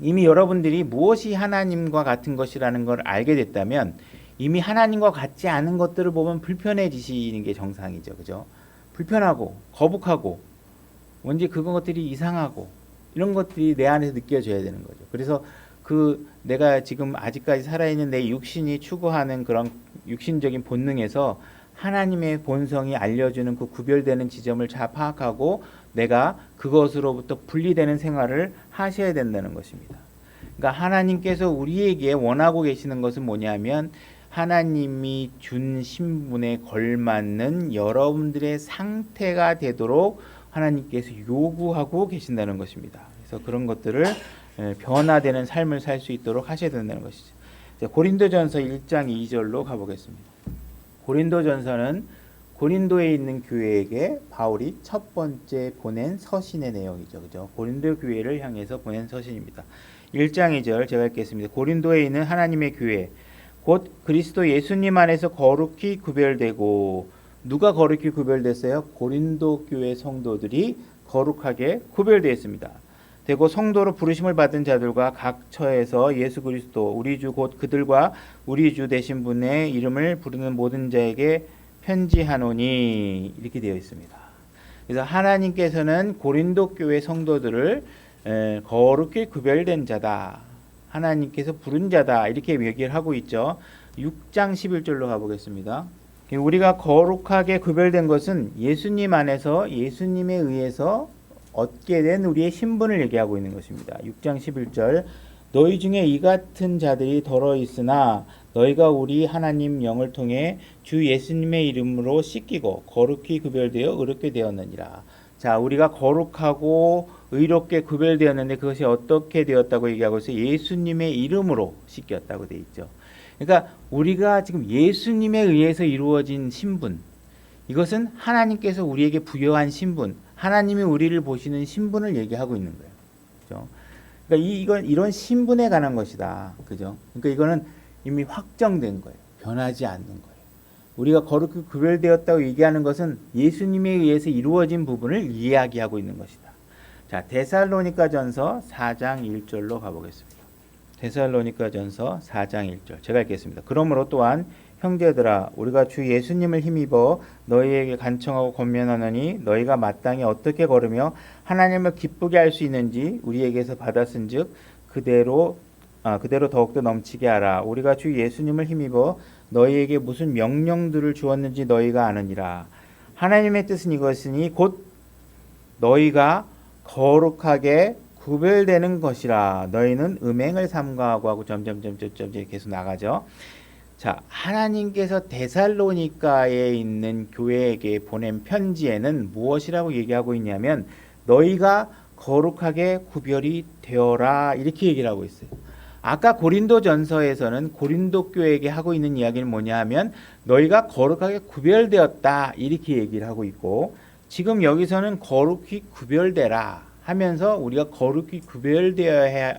여러분들이 무엇이 하나님과 같은 것이라는 걸 알게 됐다면 이미 하나님과 같지 않은 것들을 보면 불편해지시는 게 정상이죠. 그죠? 불편하고 거북하고 왠지 그런 것들이 이상하고 이런 것들이 내 안에서 느껴져야 되는 거죠. 그래서 내가 지금 아직까지 살아있는 내 육신이 추구하는 그런 육신적인 본능에서 하나님의 본성이 알려주는 그 구별되는 지점을 잘 파악하고 내가 그것으로부터 분리되는 생활을 하셔야 된다는 것입니다. 그러니까 하나님께서 우리에게 원하고 계시는 것은 뭐냐면 하나님이 준 신분에 걸맞는 여러분들의 상태가 되도록 하나님께서 요구하고 계신다는 것입니다. 그래서 그런 것들을 변화되는 삶을 살 수 있도록 하셔야 된다는 것이죠. 고린도전서 1장 2절로 가보겠습니다. 고린도전서는 고린도에 있는 교회에게 바울이 첫 번째 보낸 서신의 내용이죠. 그죠? 고린도 교회를 향해서 보낸 서신입니다. 1장 2절 제가 읽겠습니다. 고린도에 있는 하나님의 교회 곧 그리스도 예수님 안에서 거룩히 구별되고, 누가 거룩히 구별됐어요? 고린도 교회 성도들이 거룩하게 구별되었습니다. 되고 성도로 부르심을 받은 자들과 각 처에서 예수 그리스도 우리 주 곧 그들과 우리 주 되신 분의 이름을 부르는 모든 자에게 편지하노니, 이렇게 되어 있습니다. 그래서 하나님께서는 고린도 교회 성도들을 거룩히 구별된 자다, 하나님께서 부른 자다, 이렇게 얘기를 하고 있죠. 6장 11절로 가보겠습니다. 우리가 거룩하게 구별된 것은 예수님 안에서 예수님에 의해서 얻게 된 우리의 신분을 얘기하고 있는 것입니다. 6장 11절, 너희 중에 이 같은 자들이 더러 있으나 너희가 우리 하나님 영을 통해 주 예수님의 이름으로 씻기고 거룩히 구별되어 의롭게 되었느니라. 자, 우리가 거룩하고 의롭게 구별되었는데 그것이 어떻게 되었다고 얘기하고 있어요? 예수님의 이름으로 씻겼다고 되어 있죠. 그러니까 우리가 지금 예수님에 의해서 이루어진 신분, 이것은 하나님께서 우리에게 부여한 신분, 하나님이 우리를 보시는 신분을 얘기하고 있는 거예요. 그죠? 그러니까 이런 신분에 관한 것이다. 그죠? 그러니까 이거는 이미 확정된 거예요. 변하지 않는 거예요. 우리가 거룩히 구별되었다고 얘기하는 것은 예수님에 의해서 이루어진 부분을 이야기하고 있는 것이다. 자, 데살로니가전서 4장 1절로 가보겠습니다. 데살로니가전서 4장 1절 제가 읽겠습니다. 그러므로 또한 형제들아, 우리가 주 예수님을 힘입어 너희에게 간청하고 권면하노니 너희가 마땅히 어떻게 걸으며 하나님을 기쁘게 할 수 있는지 우리에게서 받았은즉 그대로 더욱더 넘치게 하라. 우리가 주 예수님을 힘입어 너희에게 무슨 명령들을 주었는지 너희가 아느니라. 하나님의 뜻은 이것이니 곧 너희가 거룩하게 구별되는 것이라. 너희는 음행을 삼가하고 하고 점점점점점 계속 나가죠. 자, 하나님께서 데살로니가에 있는 교회에게 보낸 편지에는 무엇이라고 얘기하고 있냐면 너희가 거룩하게 구별이 되어라, 이렇게 얘기를 하고 있어요. 아까 고린도전서에서는 고린도 교회에게 하고 있는 이야기는 뭐냐 하면 너희가 거룩하게 구별되었다, 이렇게 얘기를 하고 있고, 지금 여기서는 거룩히 구별되라 하면서 우리가 거룩히 구별되어야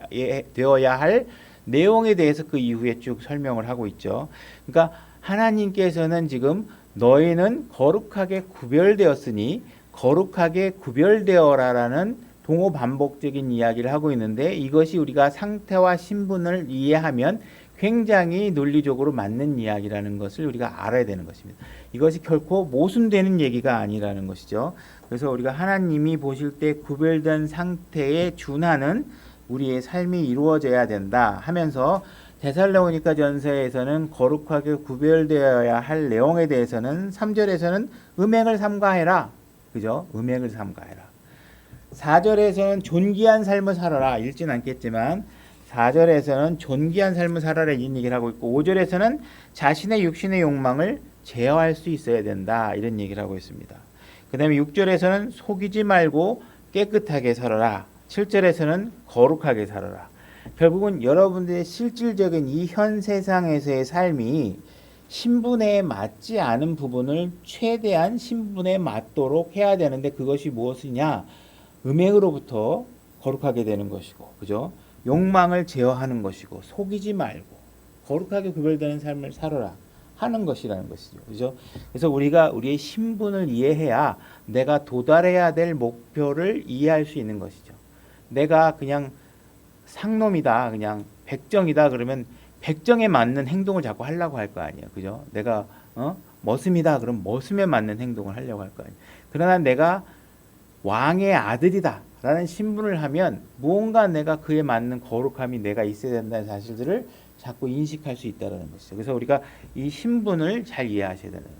할 내용에 대해서 그 이후에 쭉 설명을 하고 있죠. 그러니까 하나님께서는 지금 너희는 거룩하게 구별되었으니 거룩하게 구별되어라라는 동호 반복적인 이야기를 하고 있는데, 이것이 우리가 상태와 신분을 이해하면 굉장히 논리적으로 맞는 이야기라는 것을 우리가 알아야 되는 것입니다. 이것이 결코 모순되는 얘기가 아니라는 것이죠. 그래서 우리가 하나님이 보실 때 구별된 상태에 준하는 우리의 삶이 이루어져야 된다 하면서 데살로니가 전서에서는 거룩하게 구별되어야 할 내용에 대해서는 3절에서는 음행을 삼가해라. 그죠? 음행을 삼가해라. 4절에서는 존귀한 삶을 살아라. 읽진 않겠지만 4절에서는 존귀한 삶을 살아라 이런 얘기를 하고 있고 5절에서는 자신의 육신의 욕망을 제어할 수 있어야 된다. 이런 얘기를 하고 있습니다. 그 다음에 6절에서는 속이지 말고 깨끗하게 살아라. 7절에서는 거룩하게 살아라. 결국은 여러분들의 실질적인 이 현 세상에서의 삶이 신분에 맞지 않은 부분을 최대한 신분에 맞도록 해야 되는데 그것이 무엇이냐? 음행으로부터 거룩하게 되는 것이고, 그죠? 욕망을 제어하는 것이고, 속이지 말고 거룩하게 구별되는 삶을 살아라 하는 것이라는 것이죠, 그죠? 그래서 우리가 우리의 신분을 이해해야 내가 도달해야 될 목표를 이해할 수 있는 것이죠. 내가 그냥 상놈이다, 그냥 백정이다 그러면 백정에 맞는 행동을 자꾸 하려고 할 거 아니에요, 그죠? 내가 머슴이다 그러면 머슴에 맞는 행동을 하려고 할 거 아니에요. 그러나 내가 왕의 아들이다 라는 신분을 하면 무언가 내가 그에 맞는 거룩함이 내가 있어야 된다는 사실들을 자꾸 인식할 수 있다는 것이죠. 그래서 우리가 이 신분을 잘 이해하셔야 되는 거예요.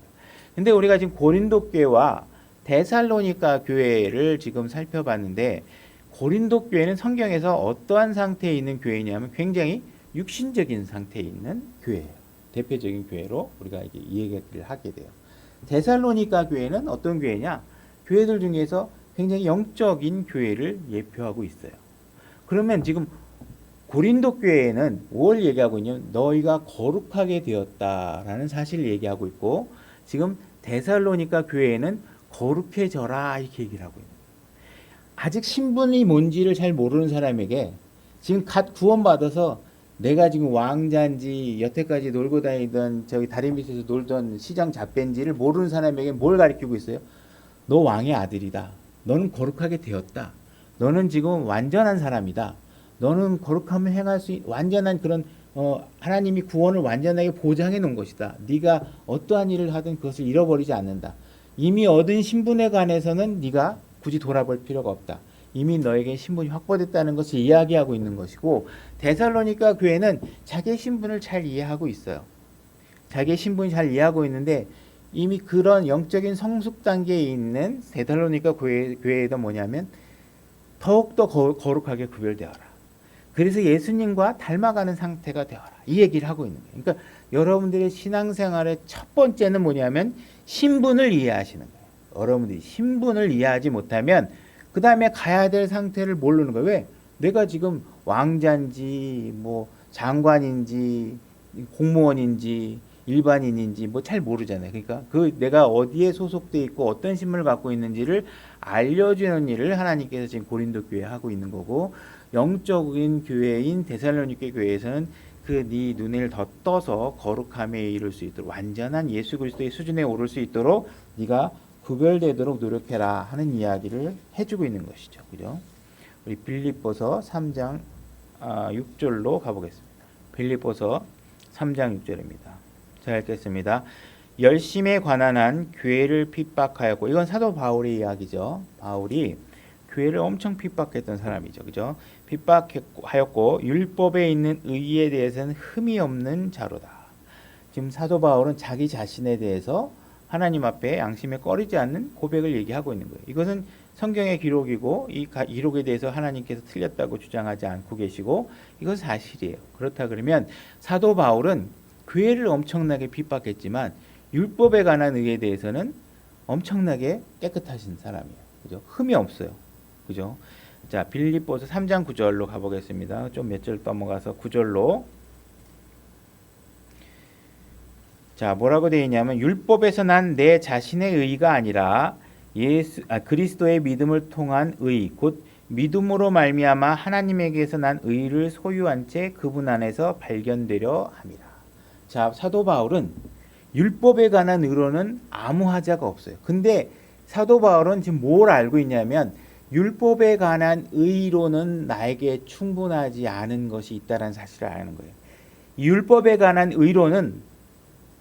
근데 우리가 지금 고린도 교회와 데살로니가 교회를 지금 살펴봤는데 고린도 교회는 성경에서 어떠한 상태에 있는 교회냐면 굉장히 육신적인 상태에 있는 교회예요. 대표적인 교회로 우리가 이제 이해를 하게 돼요. 데살로니가 교회는 어떤 교회냐? 교회들 중에서 굉장히 영적인 교회를 예표하고 있어요. 그러면 지금 고린도 교회에는 뭘 얘기하고 있냐면 너희가 거룩하게 되었다라는 사실을 얘기하고 있고 지금 데살로니가 교회에는 거룩해져라 이렇게 얘기를 하고 있는 거예요. 아직 신분이 뭔지를 잘 모르는 사람에게 지금 갓 구원받아서 내가 지금 왕자인지 여태까지 놀고 다니던 저기 다리 밑에서 놀던 시장 잡배인지를 모르는 사람에게 뭘 가르치고 있어요? 너 왕의 아들이다. 너는 거룩하게 되었다. 너는 지금 완전한 사람이다. 너는 거룩함을 행할 수 완전한 그런 하나님이 구원을 완전하게 보장해 놓은 것이다. 네가 어떠한 일을 하든 그것을 잃어버리지 않는다. 이미 얻은 신분에 관해서는 네가 굳이 돌아볼 필요가 없다. 이미 너에게 신분이 확보됐다는 것을 이야기하고 있는 것이고 데살로니가 교회는 자기의 신분을 잘 이해하고 있어요. 자기의 신분을 잘 이해하고 있는데 이미 그런 영적인 성숙 단계에 있는 데살로니가 교회에도 뭐냐면 더욱더 거룩하게 구별되어라. 그래서 예수님과 닮아가는 상태가 되어라. 이 얘기를 하고 있는 거예요. 그러니까 여러분들의 신앙생활의 첫 번째는 뭐냐면 신분을 이해하시는 거예요. 여러분들이 신분을 이해하지 못하면 그 다음에 가야 될 상태를 모르는 거예요. 왜? 내가 지금 왕자인지 뭐 장관인지 공무원인지 일반인인지 뭐 잘 모르잖아요. 그러니까 그 내가 어디에 소속돼 있고 어떤 신분을 갖고 있는지를 알려주는 일을 하나님께서 지금 고린도 교회에 하고 있는 거고 영적인 교회인 데살로니가 교회에서는 그 네 눈을 더 떠서 거룩함에 이를 수 있도록 완전한 예수 그리스도의 수준에 오를 수 있도록 네가 구별되도록 노력해라 하는 이야기를 해주고 있는 것이죠. 그죠? 우리 빌립보서 3장 6절로 가보겠습니다. 빌립보서 3장 6절입니다. 자, 읽겠습니다. 열심에 관한 한 교회를 핍박하였고 이건 사도 바울의 이야기죠. 바울이 교회를 엄청 핍박했던 사람이죠. 그죠? 핍박하였고 율법에 있는 의에 대해서는 흠이 없는 자로다. 지금 사도 바울은 자기 자신에 대해서 하나님 앞에 양심에 꺼리지 않는 고백을 얘기하고 있는 거예요. 이것은 성경의 기록이고 이 기록에 대해서 하나님께서 틀렸다고 주장하지 않고 계시고 이것은 사실이에요. 그렇다 그러면 사도 바울은 교회를 엄청나게 핍박했지만 율법에 관한 의에 대해서는 엄청나게 깨끗하신 사람이에요. 그죠? 흠이 없어요. 그죠? 자, 빌립보서 3장 9절로 가보겠습니다. 좀 몇 절 넘어가서 9절로. 자, 뭐라고 되어 있냐면 율법에서 난 내 자신의 의가 아니라 그리스도의 믿음을 통한 의, 곧 믿음으로 말미암아 하나님에게서 난 의를 소유한 채 그분 안에서 발견되려 함이라. 자, 사도 바울은 율법에 관한 의로는 아무 하자가 없어요. 근데 사도 바울은 지금 뭘 알고 있냐면 율법에 관한 의로는 나에게 충분하지 않은 것이 있다는 사실을 아는 거예요. 율법에 관한 의로는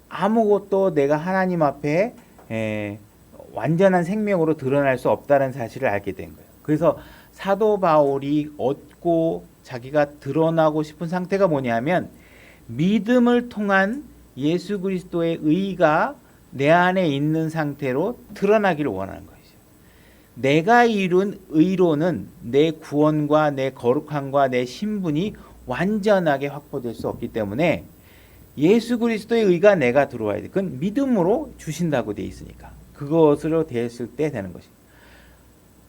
아무것도 내가 하나님 앞에 완전한 생명으로 드러날 수 없다는 사실을 알게 된 거예요. 그래서 사도 바울이 얻고 자기가 드러나고 싶은 상태가 뭐냐면 믿음을 통한 예수 그리스도의 의가 내 안에 있는 상태로 드러나기를 원하는 거예요. 내가 이룬 의로는 내 구원과 내 거룩함과 내 신분이 완전하게 확보될 수 없기 때문에 예수 그리스도의 의가 내가 들어와야 돼. 그건 믿음으로 주신다고 돼 있으니까. 그것으로 됐을 때 되는 것입니다.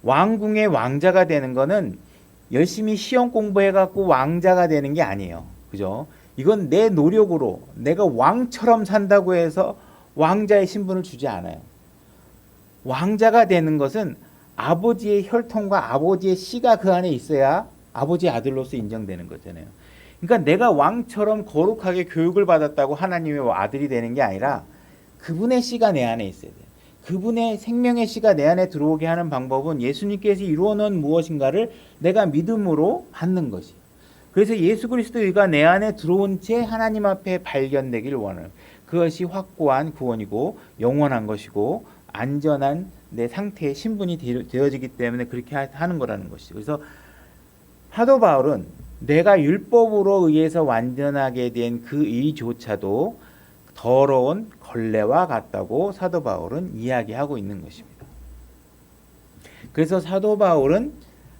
왕궁의 왕자가 되는 거는 열심히 시험 공부해갖고 왕자가 되는 게 아니에요. 그죠? 이건 내 노력으로 내가 왕처럼 산다고 해서 왕자의 신분을 주지 않아요. 왕자가 되는 것은 아버지의 혈통과 아버지의 씨가 그 안에 있어야 아버지의 아들로서 인정되는 거잖아요. 그러니까 내가 왕처럼 거룩하게 교육을 받았다고 하나님의 아들이 되는 게 아니라 그분의 씨가 내 안에 있어야 돼요. 그분의 생명의 씨가 내 안에 들어오게 하는 방법은 예수님께서 이루어 놓은 무엇인가를 내가 믿음으로 받는 것이에요. 그래서 예수 그리스도의 의가 내 안에 들어온 채 하나님 앞에 발견되기를 원하는, 그것이 확고한 구원이고 영원한 것이고 안전한 내 상태의 신분이 되어지기 때문에 그렇게 하는 거라는 것이죠. 그래서 사도 바울은 내가 율법으로 의해서 완전하게 된 그 의조차도 더러운 걸레와 같다고 사도 바울은 이야기하고 있는 것입니다. 그래서 사도 바울은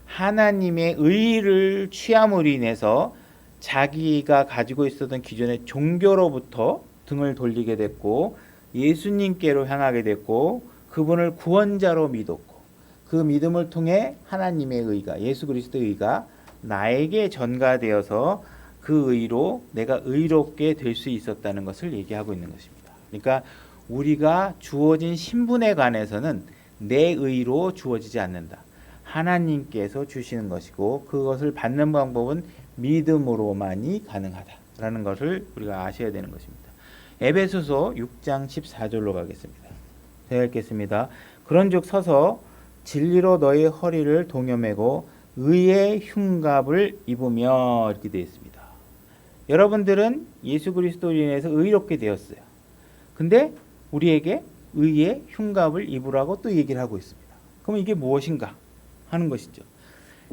하나님의 의를 취함으로 인해서 자기가 가지고 있었던 기존의 종교로부터 등을 돌리게 됐고 예수님께로 향하게 됐고 그분을 구원자로 믿었고 그 믿음을 통해 하나님의 의가, 예수 그리스도의 의가 나에게 전가되어서 그 의로 내가 의롭게 될 수 있었다는 것을 얘기하고 있는 것입니다. 그러니까 우리가 주어진 신분에 관해서는 내 의로 주어지지 않는다. 하나님께서 주시는 것이고 그것을 받는 방법은 믿음으로만이 가능하다라는 것을 우리가 아셔야 되는 것입니다. 에베소서 6장 14절로 가겠습니다. 제가 읽겠습니다. 그런즉 서서 진리로 너희 허리를 동여매고 의의 흉갑을 입으며, 이렇게 되어 있습니다. 여러분들은 예수 그리스도로 인해서 의롭게 되었어요. 근데 우리에게 의의 흉갑을 입으라고 또 얘기를 하고 있습니다. 그럼 이게 무엇인가 하는 것이죠.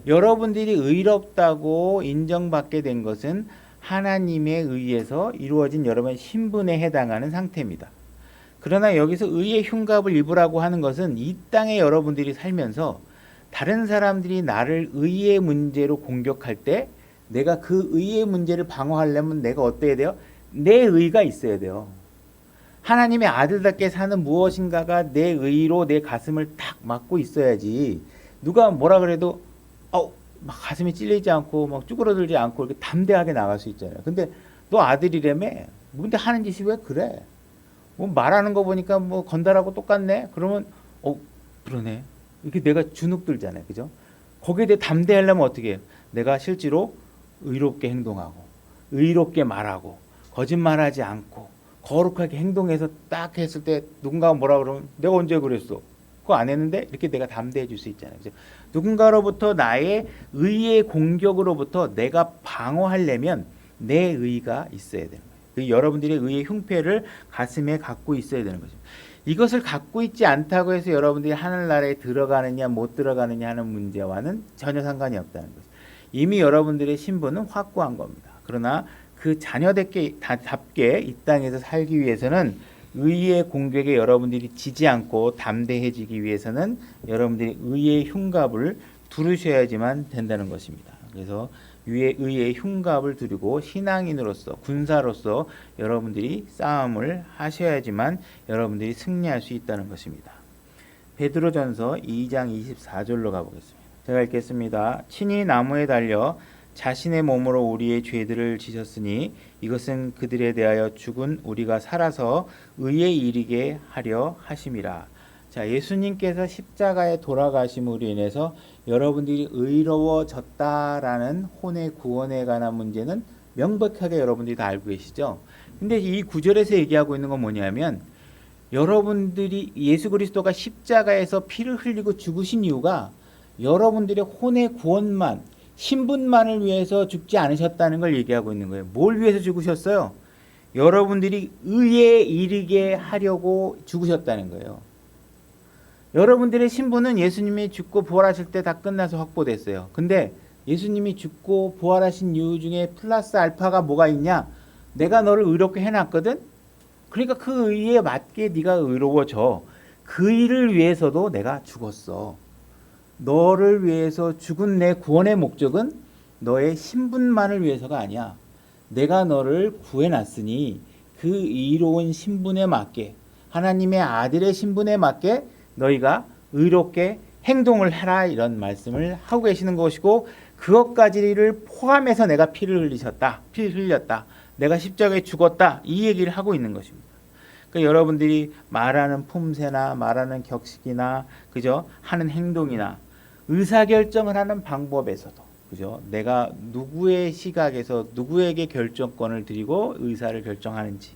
여러분들이 의롭다고 인정받게 된 것은 하나님의 의에서 이루어진 여러분의 신분에 해당하는 상태입니다. 그러나 여기서 의의 흉갑을 입으라고 하는 것은 이 땅에 여러분들이 살면서 다른 사람들이 나를 의의 문제로 공격할 때 내가 그 의의 문제를 방어하려면 내가 어때야 돼요? 내 의가 있어야 돼요. 하나님의 아들답게 사는 무엇인가가 내 의로 내 가슴을 탁 막고 있어야지 누가 뭐라 그래도 막 가슴이 찔리지 않고 막 쭈그러들지 않고 이렇게 담대하게 나갈 수 있잖아요. 근데 너 아들이라며? 근데 하는 짓이 왜 그래? 뭐 말하는 거 보니까 뭐 건달하고 똑같네? 그러면 그러네. 이렇게 내가 주눅 들잖아요. 그죠? 거기에 대해 담대하려면 어떻게 해요? 내가 실제로 의롭게 행동하고 의롭게 말하고 거짓말하지 않고 거룩하게 행동해서 딱 했을 때 누군가가 뭐라 그러면 내가 언제 그랬어? 그거 안 했는데 이렇게 내가 담대해 줄 수 있잖아요. 그죠? 누군가로부터 나의 의의 공격으로부터 내가 방어하려면 내 의가 있어야 되는 거예요. 여러분들의 의의 흉패를 가슴에 갖고 있어야 되는 거죠. 이것을 갖고 있지 않다고 해서 여러분들이 하늘나라에 들어가느냐 못 들어가느냐 하는 문제와는 전혀 상관이 없다는 거죠. 이미 여러분들의 신분은 확고한 겁니다. 그러나 그 자녀답게 이 땅에서 살기 위해서는 의의 공격에 여러분들이 지지 않고 담대해지기 위해서는 여러분들이 의의 흉갑을 두르셔야지만 된다는 것입니다. 그래서 의의 흉갑을 두르고 신앙인으로서 군사로서 여러분들이 싸움을 하셔야지만 여러분들이 승리할 수 있다는 것입니다. 베드로전서 2장 24절로 가보겠습니다. 제가 읽겠습니다. 친히 나무에 달려 자신의 몸으로 우리의 죄들을 지셨으니 이것은 그들에 대하여 죽은 우리가 살아서 의에 이르게 하려 하심이라. 자, 예수님께서 십자가에 돌아가심으로 인해서 여러분들이 의로워졌다라는 혼의 구원에 관한 문제는 명백하게 여러분들이 다 알고 계시죠. 근데 이 구절에서 얘기하고 있는 건 뭐냐면 여러분들이 예수 그리스도가 십자가에서 피를 흘리고 죽으신 이유가 여러분들의 혼의 구원만, 신분만을 위해서 죽지 않으셨다는 걸 얘기하고 있는 거예요. 뭘 위해서 죽으셨어요? 여러분들이 의에 이르게 하려고 죽으셨다는 거예요. 여러분들의 신분은 예수님이 죽고 부활하실 때 다 끝나서 확보됐어요. 근데 예수님이 죽고 부활하신 이유 중에 플러스 알파가 뭐가 있냐? 내가 너를 의롭게 해놨거든? 그러니까 그 의에 맞게 네가 의로워져. 그 일을 위해서도 내가 죽었어. 너를 위해서 죽은 내 구원의 목적은 너의 신분만을 위해서가 아니야. 내가 너를 구해놨으니 그 의로운 신분에 맞게, 하나님의 아들의 신분에 맞게 너희가 의롭게 행동을 해라, 이런 말씀을 하고 계시는 것이고, 그것까지를 포함해서 내가 피를 흘렸다. 내가 십자가에 죽었다. 이 얘기를 하고 있는 것입니다. 그러니까 여러분들이 말하는 품새나 말하는 격식이나 그죠? 하는 행동이나 의사결정을 하는 방법에서도 그죠? 내가 누구의 시각에서 누구에게 결정권을 드리고 의사를 결정하는지,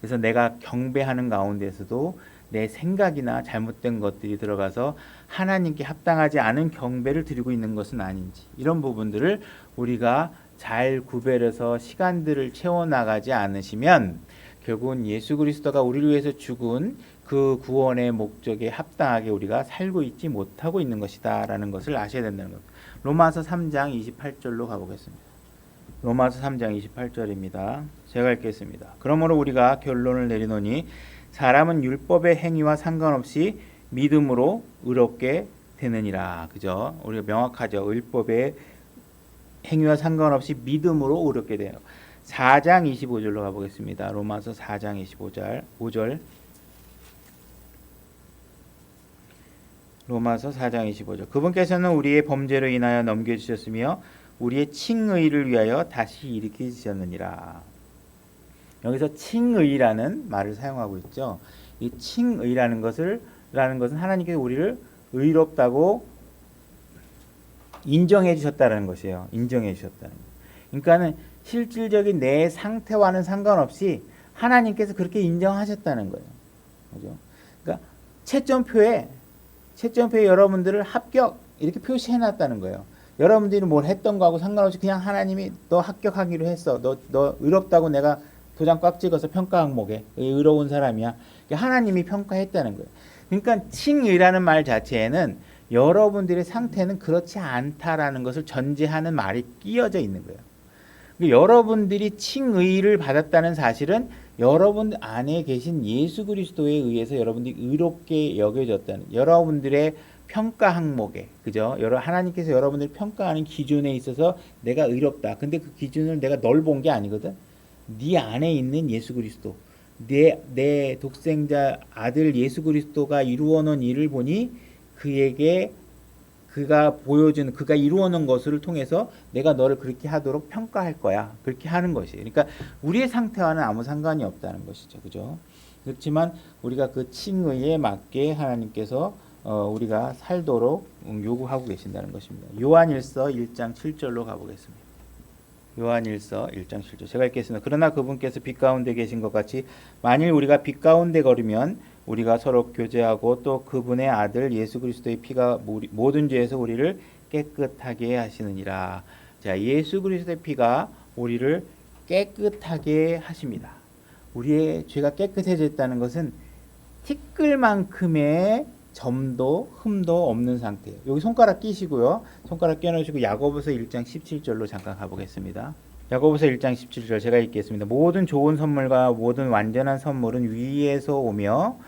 그래서 내가 경배하는 가운데서도 내 생각이나 잘못된 것들이 들어가서 하나님께 합당하지 않은 경배를 드리고 있는 것은 아닌지, 이런 부분들을 우리가 잘 구별해서 시간들을 채워나가지 않으시면 결국은 예수 그리스도가 우리를 위해서 죽은 그 구원의 목적에 합당하게 우리가 살고 있지 못하고 있는 것이다 라는 것을 아셔야 된다는 겁니다. 로마서 3장 28절로 가보겠습니다. 로마서 3장 28절입니다. 제가 읽겠습니다. 그러므로 우리가 결론을 내리노니 사람은 율법의 행위와 상관없이 믿음으로 의롭게 되느니라. 그죠? 우리가 명확하죠. 율법의 행위와 상관없이 믿음으로 의롭게 돼요. 4장 25절로 가보겠습니다. 로마서 4장 5절. 로마서 4장 25절. 그분께서는 우리의 범죄로 인하여 넘겨주셨으며 우리의 칭의를 위하여 다시 일으키셨느니라. 여기서 칭의라는 말을 사용하고 있죠. 이 칭의라는 것은 하나님께서 우리를 의롭다고 인정해 주셨다는 것이에요. 인정해 주셨다는 것. 그러니까는 실질적인 내 상태와는 상관없이 하나님께서 그렇게 인정하셨다는 거예요. 그죠? 그러니까 채점표에 여러분들을 합격 이렇게 표시해 놨다는 거예요. 여러분들이 뭘 했던 거하고 상관없이 그냥 하나님이 너 합격하기로 했어. 너 의롭다고 내가 도장 꽉 찍어서 평가 항목에 의로운 사람이야. 하나님이 평가했다는 거예요. 그러니까 칭의라는 말 자체에는 여러분들의 상태는 그렇지 않다라는 것을 전제하는 말이 끼어져 있는 거예요. 여러분들이 칭의를 받았다는 사실은 여러분 안에 계신 예수 그리스도에 의해서 여러분들이 의롭게 여겨졌다는, 여러분들의 평가 항목에, 그죠? 하나님께서 여러분들을 평가하는 기준에 있어서 내가 의롭다. 근데 그 기준을 내가 널 본 게 아니거든. 네 안에 있는 예수 그리스도, 내 독생자 아들 예수 그리스도가 이루어 놓은 일을 보니 그가 이루어 놓은 것을 통해서 내가 너를 그렇게 하도록 평가할 거야. 그렇게 하는 것이. 그러니까 우리의 상태와는 아무 상관이 없다는 것이죠. 그죠? 그렇지만 우리가 그 칭의에 맞게 하나님께서 우리가 살도록 요구하고 계신다는 것입니다. 요한일서 1장 7절로 가보겠습니다. 요한일서 1장 7절 제가 읽겠습니다. 그러나 그분께서 빛 가운데 계신 것 같이 만일 우리가 빛 가운데 걸으면 우리가 서로 교제하고 또 그분의 아들 예수 그리스도의 피가 모든 죄에서 우리를 깨끗하게 하시느니라. 자, 예수 그리스도의 피가 우리를 깨끗하게 하십니다. 우리의 죄가 깨끗해졌다는 것은 티끌만큼의 점도 흠도 없는 상태예요. 여기 손가락 끼시고요. 손가락 껴놓으시고 야고보서 1장 17절로 잠깐 가보겠습니다. 야고보서 1장 17절 제가 읽겠습니다. 모든 좋은 선물과 모든 완전한 선물은 위에서 오며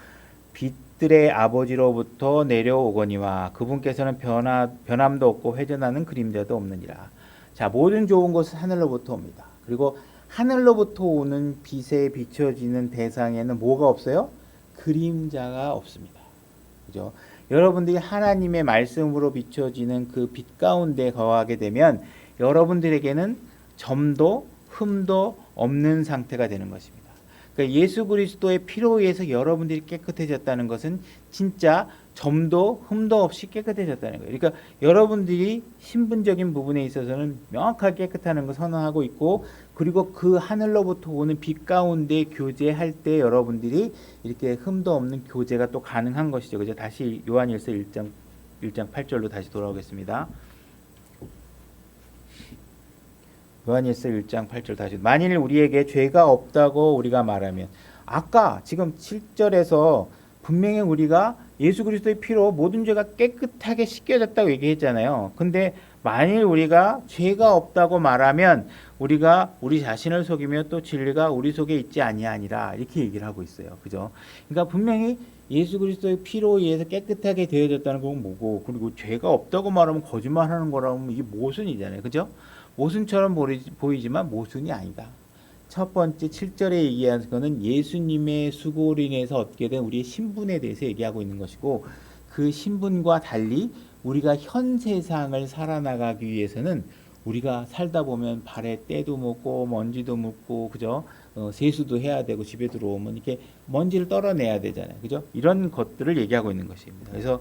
빛들의 아버지로부터 내려오거니와 그분께서는 변함도 없고 회전하는 그림자도 없느니라. 자, 모든 좋은 것은 하늘로부터 옵니다. 그리고 하늘로부터 오는 빛에 비춰지는 대상에는 뭐가 없어요? 그림자가 없습니다. 그죠? 여러분들이 하나님의 말씀으로 비춰지는 그 빛 가운데 거하게 되면 여러분들에게는 점도 흠도 없는 상태가 되는 것입니다. 그러니까 예수 그리스도의 피로 의해서 여러분들이 깨끗해졌다는 것은 진짜 점도 흠도 없이 깨끗해졌다는 거예요. 그러니까 여러분들이 신분적인 부분에 있어서는 명확하게 깨끗하는 걸 선언하고 있고, 그리고 그 하늘로부터 오는 빛 가운데 교제할 때 여러분들이 이렇게 흠도 없는 교제가 또 가능한 것이죠. 그죠? 다시 요한일서 1장 8절로 다시 돌아오겠습니다. 요한일서 1장 8절 다시 만일 우리에게 죄가 없다고 우리가 말하면 아까 지금 7절에서 분명히 우리가 예수 그리스도의 피로 모든 죄가 깨끗하게 씻겨졌다고 얘기했잖아요. 근데 만일 우리가 죄가 없다고 말하면 우리가 우리 자신을 속이며 또 진리가 우리 속에 있지 아니하니라 이렇게 얘기를 하고 있어요. 그죠? 그러니까 분명히 예수 그리스도의 피로 의해서 깨끗하게 되어졌다는 건 뭐고 그리고 죄가 없다고 말하면 거짓말하는 거라면 이게 모순이잖아요. 그죠? 모순처럼 보이지만 모순이 아니다. 첫 번째 7절에 얘기하는 것은 예수님의 수고로 인해서 얻게 된 우리의 신분에 대해서 얘기하고 있는 것이고 그 신분과 달리 우리가 현 세상을 살아나가기 위해서는 우리가 살다 보면 발에 때도 묻고 먼지도 묻고 그죠? 세수도 해야 되고 집에 들어오면 이렇게 먼지를 떨어내야 되잖아요. 그죠? 이런 것들을 얘기하고 있는 것입니다. 그래서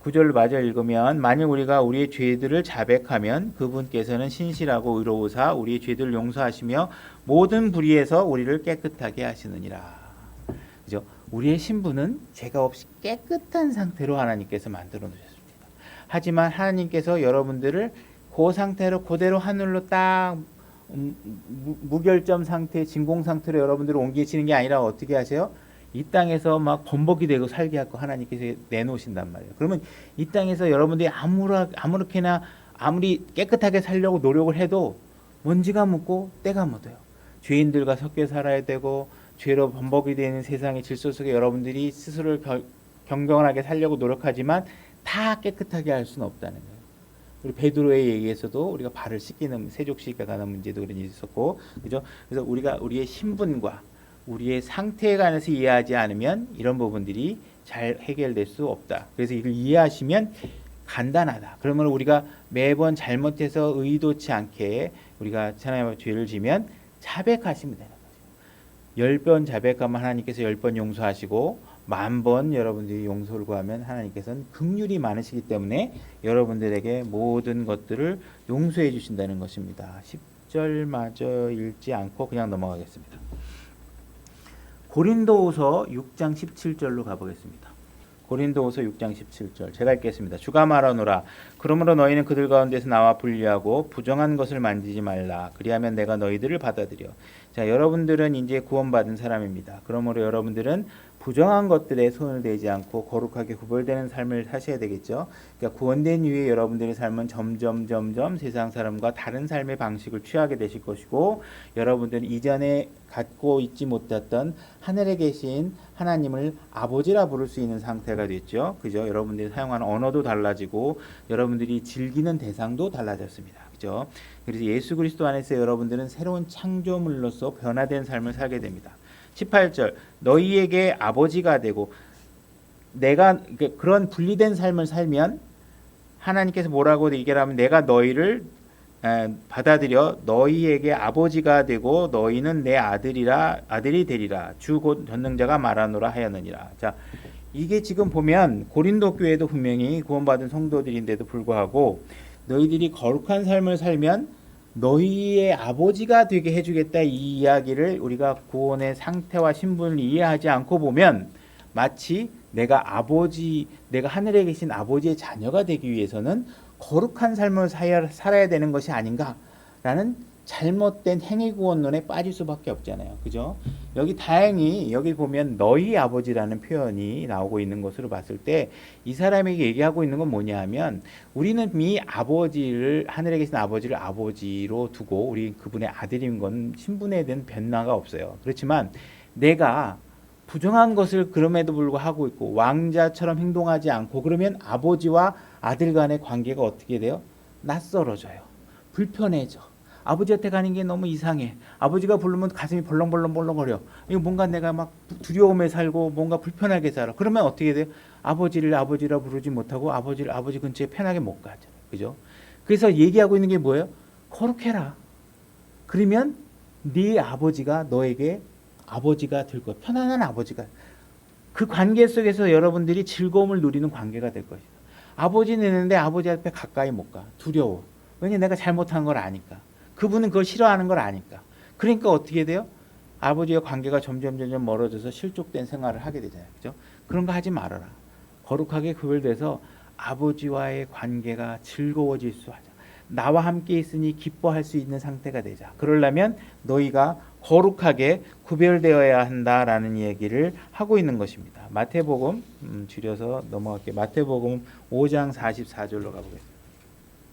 9절 마저 읽으면 만일 우리가 우리의 죄들을 자백하면 그분께서는 신실하고 의로우사 우리의 죄들을 용서하시며 모든 불의에서 우리를 깨끗하게 하시느니라. 그죠? 우리의 신분은 죄가 없이 깨끗한 상태로 하나님께서 만들어 놓으셨습니다. 하지만 하나님께서 여러분들을 그 상태로 그대로 하늘로 딱 무결점 상태, 진공 상태로 여러분들을 옮기시는 게 아니라 어떻게 하세요? 이 땅에서 막 범벅이 되고 살게 하고 하나님께서 내놓으신단 말이에요. 그러면 이 땅에서 여러분들이 아무렇게나 아무리 깨끗하게 살려고 노력을 해도 먼지가 묻고 때가 묻어요. 죄인들과 섞여 살아야 되고 죄로 범벅이 되는 세상의 질서 속에 여러분들이 스스로를 경건하게 살려고 노력하지만 다 깨끗하게 할 수는 없다는 거예요. 우리 베드로의 얘기에서도 우리가 발을 씻기는 세족시가 가는 문제도 그런 일이 있었고, 그죠? 그래서 우리가 우리의 신분과 우리의 상태에 관해서 이해하지 않으면 이런 부분들이 잘 해결될 수 없다. 그래서 이걸 이해하시면 간단하다. 그러면 우리가 매번 잘못해서 의도치 않게 우리가 하나님의 죄를 지면 자백하시면 되는 거죠. 10번 자백하면 하나님께서 10번 용서하시고 10,000번 여러분들이 용서를 구하면 하나님께서는 긍휼이 많으시기 때문에 여러분들에게 모든 것들을 용서해 주신다는 것입니다. 10절마저 읽지 않고 그냥 넘어가겠습니다. 고린도후서 6장 17절로 가보겠습니다. 고린도후서 6장 17절 제가 읽겠습니다. 주가 말하노라 그러므로 너희는 그들 가운데서 나와 분리하고 부정한 것을 만지지 말라. 그리하면 내가 너희들을 받아들여. 자, 여러분들은 이제 구원받은 사람입니다. 그러므로 여러분들은 부정한 것들에 손을 대지 않고 거룩하게 구별되는 삶을 사셔야 되겠죠. 그러니까 구원된 이후에 여러분들의 삶은 점점 세상 사람과 다른 삶의 방식을 취하게 되실 것이고 여러분들은 이전에 갖고 있지 못했던 하늘에 계신 하나님을 아버지라 부를 수 있는 상태가 됐죠. 그죠? 여러분들이 사용하는 언어도 달라지고 여러분들이 즐기는 대상도 달라졌습니다. 그죠? 그래서 예수 그리스도 안에서 여러분들은 새로운 창조물로서 변화된 삶을 살게 됩니다. 18절 너희에게 아버지가 되고 내가 그런 분리된 삶을 살면 하나님께서 뭐라고 얘기하면 내가 너희를 받아들여 너희에게 아버지가 되고 너희는 내 아들이 되리라 주 곧 전능자가 말하노라 하였느니라. 자, 이게 지금 보면 고린도 교회도 분명히 구원받은 성도들인데도 불구하고 너희들이 거룩한 삶을 살면 너희의 아버지가 되게 해주겠다 이 이야기를 우리가 구원의 상태와 신분을 이해하지 않고 보면 마치 내가 하늘에 계신 아버지의 자녀가 되기 위해서는 거룩한 삶을 살아야 되는 것이 아닌가라는 잘못된 행위구원론에 빠질 수밖에 없잖아요. 그죠? 여기 다행히 여기 보면 너희 아버지라는 표현이 나오고 있는 것으로 봤을 때 이 사람에게 얘기하고 있는 건 뭐냐 하면 우리는 이미 아버지를 하늘에 계신 아버지를 아버지로 두고 우리 그분의 아들인 건 신분에 대한 변화가 없어요. 그렇지만 내가 부정한 것을 그럼에도 불구하고 하고 있고 왕자처럼 행동하지 않고 그러면 아버지와 아들 간의 관계가 어떻게 돼요? 낯설어져요. 불편해져. 아버지한테 가는 게 너무 이상해. 아버지가 부르면 가슴이 벌렁벌렁거려. 이거 뭔가 내가 막 두려움에 살고 뭔가 불편하게 살아. 그러면 어떻게 돼요? 아버지를 아버지라 부르지 못하고 아버지 근처에 편하게 못 가죠. 그죠? 그래서 얘기하고 있는 게 뭐예요? 거룩해라. 그러면 네 아버지가 너에게 아버지가 될 거야. 편안한 아버지가. 그 관계 속에서 여러분들이 즐거움을 누리는 관계가 될 것이다. 아버지는 있는데 아버지 앞에 가까이 못 가. 두려워. 왜냐면 내가 잘못한 걸 아니까. 그분은 그걸 싫어하는 걸 아니까. 그러니까 어떻게 돼요? 아버지와 관계가 점점 멀어져서 실족된 생활을 하게 되잖아요. 그죠? 그런 거 하지 말아라. 거룩하게 구별돼서 아버지와의 관계가 즐거워질 수 하자. 나와 함께 있으니 기뻐할 수 있는 상태가 되자. 그러려면 너희가 거룩하게 구별되어야 한다라는 얘기를 하고 있는 것입니다. 마태복음 줄여서 넘어갈게요. 마태복음 5장 44절로 가보겠습니다.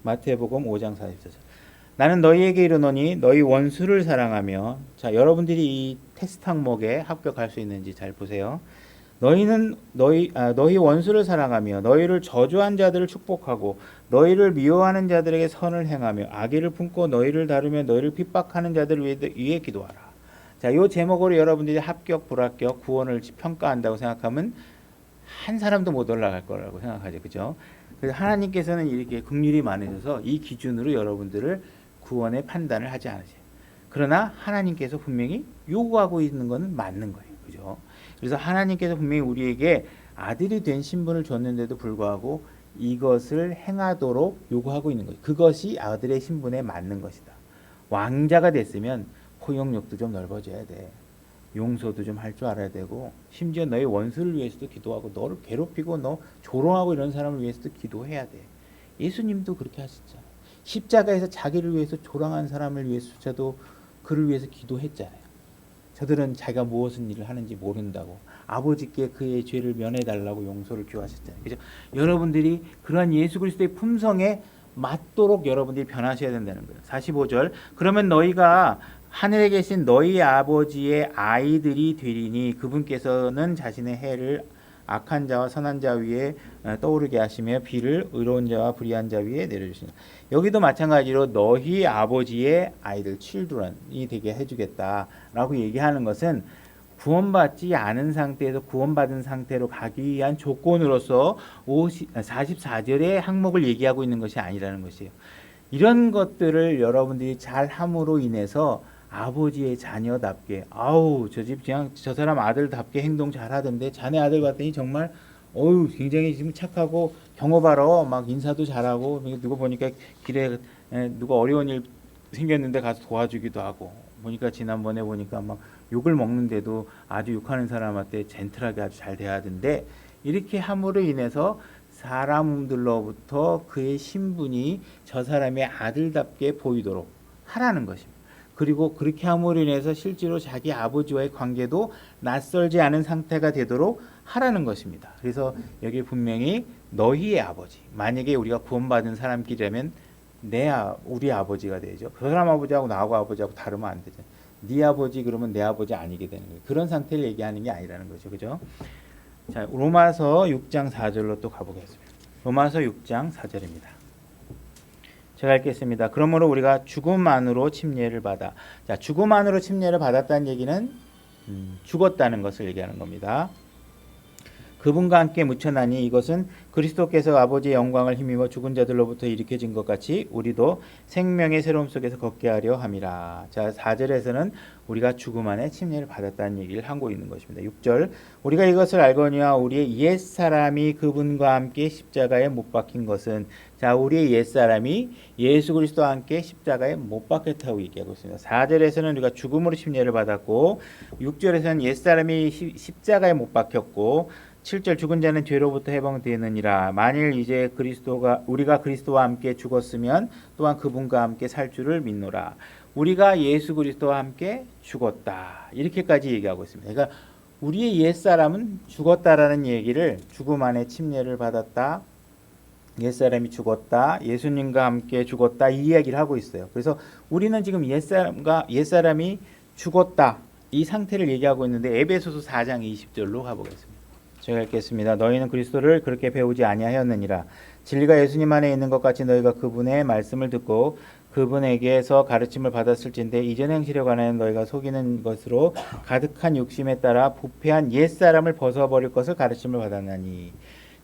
마태복음 5장 44절. 나는 너희에게 이르노니 너희 원수를 사랑하며, 자, 여러분들이 이 테스트 항목에 합격할 수 있는지 잘 보세요. 너희 원수를 사랑하며 너희를 저주한 자들을 축복하고 너희를 미워하는 자들에게 선을 행하며 악의를 품고 너희를 다루며 너희를 핍박하는 자들을 위해 기도하라. 자, 요 제목으로 여러분들이 합격, 불합격, 구원을 평가한다고 생각하면 한 사람도 못 올라갈 거라고 생각하죠. 그죠? 그래서 하나님께서는 이렇게 긍휼이 많으셔서 이 기준으로 여러분들을 구원의 판단을 하지 않으세요. 그러나 하나님께서 분명히 요구하고 있는 것은 맞는 거예요. 그죠? 그래서 하나님께서 분명히 우리에게 아들이 된 신분을 줬는데도 불구하고 이것을 행하도록 요구하고 있는 거예요. 그것이 아들의 신분에 맞는 것이다. 왕자가 됐으면 포용력도 좀 넓어져야 돼. 용서도 좀 할 줄 알아야 되고, 심지어 너의 원수를 위해서도 기도하고, 너를 괴롭히고 너 조롱하고 이런 사람을 위해서도 기도해야 돼. 예수님도 그렇게 하셨잖아요. 십자가에서 자기를 위해서 조롱한 사람을 위해서조차도 그를 위해서 기도했잖아요. 저들은 자기가 무엇을 일을 하는지 모른다고 아버지께 그의 죄를 면해달라고 용서를 구하셨잖아요. 그죠? 여러분들이 그러한 예수 그리스도의 품성에 맞도록 여러분들이 변하셔야 된다는 거예요. 45절. 그러면 너희가 하늘에 계신 너희 아버지의 아이들이 되리니 그분께서는 자신의 해를 악한 자와 선한 자 위에 떠오르게 하시며 비를 의로운 자와 불의한 자 위에 내려주시는. 여기도 마찬가지로 너희 아버지의 아이들 children이 되게 해주겠다라고 얘기하는 것은 구원받지 않은 상태에서 구원받은 상태로 가기 위한 조건으로서 44절의 항목을 얘기하고 있는 것이 아니라는 것이에요. 이런 것들을 여러분들이 잘 함으로 인해서 아버지의 자녀답게, 아우 저 집 그냥 저 사람 아들답게 행동 잘하던데 자네 아들 봤더니 정말 어유 굉장히 지금 착하고 경호바러 막 인사도 잘하고, 누가 보니까 길에 누가 어려운 일 생겼는데 가서 도와주기도 하고, 보니까 지난번에 보니까 막 욕을 먹는데도 아주 욕하는 사람한테 젠틀하게 아주 잘 대하던데, 이렇게 함으로 인해서 사람들로부터 그의 신분이 저 사람의 아들답게 보이도록 하라는 것입니다. 그리고 그렇게 함으로 인해서 실제로 자기 아버지와의 관계도 낯설지 않은 상태가 되도록 하라는 것입니다. 그래서 여기 분명히 너희의 아버지, 만약에 우리가 구원받은 사람끼리라면 우리 아버지가 되죠. 그 사람 아버지하고 나하고 아버지하고 다르면 안 되죠. 네 아버지 그러면 내 아버지 아니게 되는 거예요. 그런 상태를 얘기하는 게 아니라는 거죠. 그죠? 자, 로마서 6장 4절로 또 가보겠습니다. 로마서 6장 4절입니다. 제가 읽겠습니다. 그러므로 우리가 죽음 안으로 침례를 받아. 자, 죽음 안으로 침례를 받았다는 얘기는 죽었다는 것을 얘기하는 겁니다. 그분과 함께 묻혀나니 이것은 그리스도께서 아버지의 영광을 힘입어 죽은 자들로부터 일으켜진 것 같이 우리도 생명의 새로움 속에서 걷게 하려 함이라. 자, 4절에서는 우리가 죽음 안에 침례를 받았다는 얘기를 하고 있는 것입니다. 6절. 우리가 이것을 알거니와 우리의 옛사람이 그분과 함께 십자가에 못 박힌 것은, 자, 우리의 옛사람이 예수 그리스도와 함께 십자가에 못 박혔다고 얘기하고 있습니다. 4절에서는 우리가 죽음으로 침례를 받았고, 6절에서는 옛사람이 십자가에 못 박혔고, 7절 죽은 자는 죄로부터 해방되느니라. 만일 이제 우리가 그리스도와 함께 죽었으면 또한 그분과 함께 살 줄을 믿노라. 우리가 예수 그리스도와 함께 죽었다. 이렇게까지 얘기하고 있습니다. 그러니까 우리의 옛사람은 죽었다라는 얘기를, 죽음 안에 침례를 받았다, 옛사람이 죽었다, 예수님과 함께 죽었다, 이 이야기를 하고 있어요. 그래서 우리는 지금 옛사람이 죽었다, 이 상태를 얘기하고 있는데, 에베소서 4장 20절로 가보겠습니다. 제가 읽겠습니다. 너희는 그리스도를 그렇게 배우지 아니하였느니라. 진리가 예수님 안에 있는 것 같이 너희가 그분의 말씀을 듣고 그분에게서 가르침을 받았을진데 이전 행실에 관하여 너희가 속이는 것으로 가득한 욕심에 따라 부패한 옛사람을 벗어버릴 것을 가르침을 받았나니.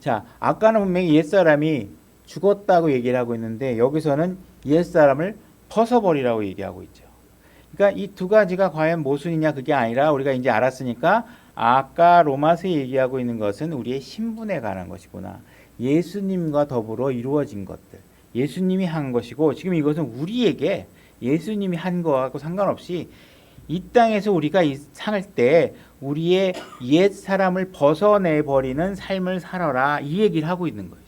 자, 아까는 분명히 옛사람이 죽었다고 얘기를 하고 있는데 여기서는 옛사람을 벗어버리라고 얘기하고 있죠. 그러니까 이 두 가지가 과연 모순이냐, 그게 아니라 우리가 이제 알았으니까 아까 로마서 얘기하고 있는 것은 우리의 신분에 관한 것이구나. 예수님과 더불어 이루어진 것들, 예수님이 한 것이고, 지금 이것은 우리에게 예수님이 한 거하고 상관없이 이 땅에서 우리가 살 때 우리의 옛 사람을 벗어내버리는 삶을 살아라, 이 얘기를 하고 있는 것이죠.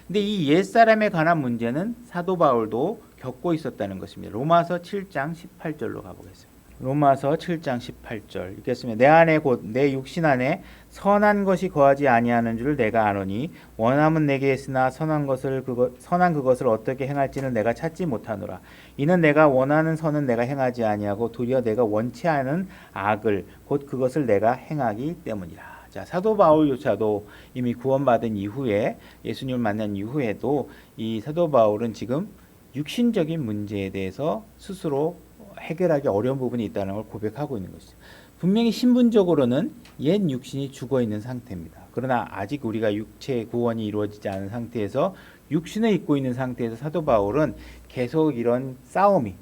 근데 이 옛사람에 관한 문제는 사도 바울도 겪고 있었다는 것입니다. 로마서 7장 18절로 가보겠습니다. 로마서 7장 18절 읽겠습니다. 내 안에 곧 내 육신 안에 선한 것이 거하지 아니하는 줄 내가 아노니 원함은 내게 있으나 선한 그것을 어떻게 행할지는 내가 찾지 못하노라. 이는 내가 원하는 선은 내가 행하지 아니하고 도리어 내가 원치 않은 악을 곧 그것을 내가 행하기 때문이라. 자, 사도 바울조차도 이미 구원받은 이후에 예수님을 만난 이후에도 이 사도 바울은 지금 육신적인 문제에 대해서 스스로 해결하기 어려운 부분이 있다는 걸 고백하고 있는 것이죠. 분명히 신분적으로는 옛 육신이 죽어 있는 상태입니다. 그러나 아직 우리가 육체의 구원이 이루어지지 않은 상태에서 육신을 입고 있는 상태에서 사도 바울은 계속 이런 싸움이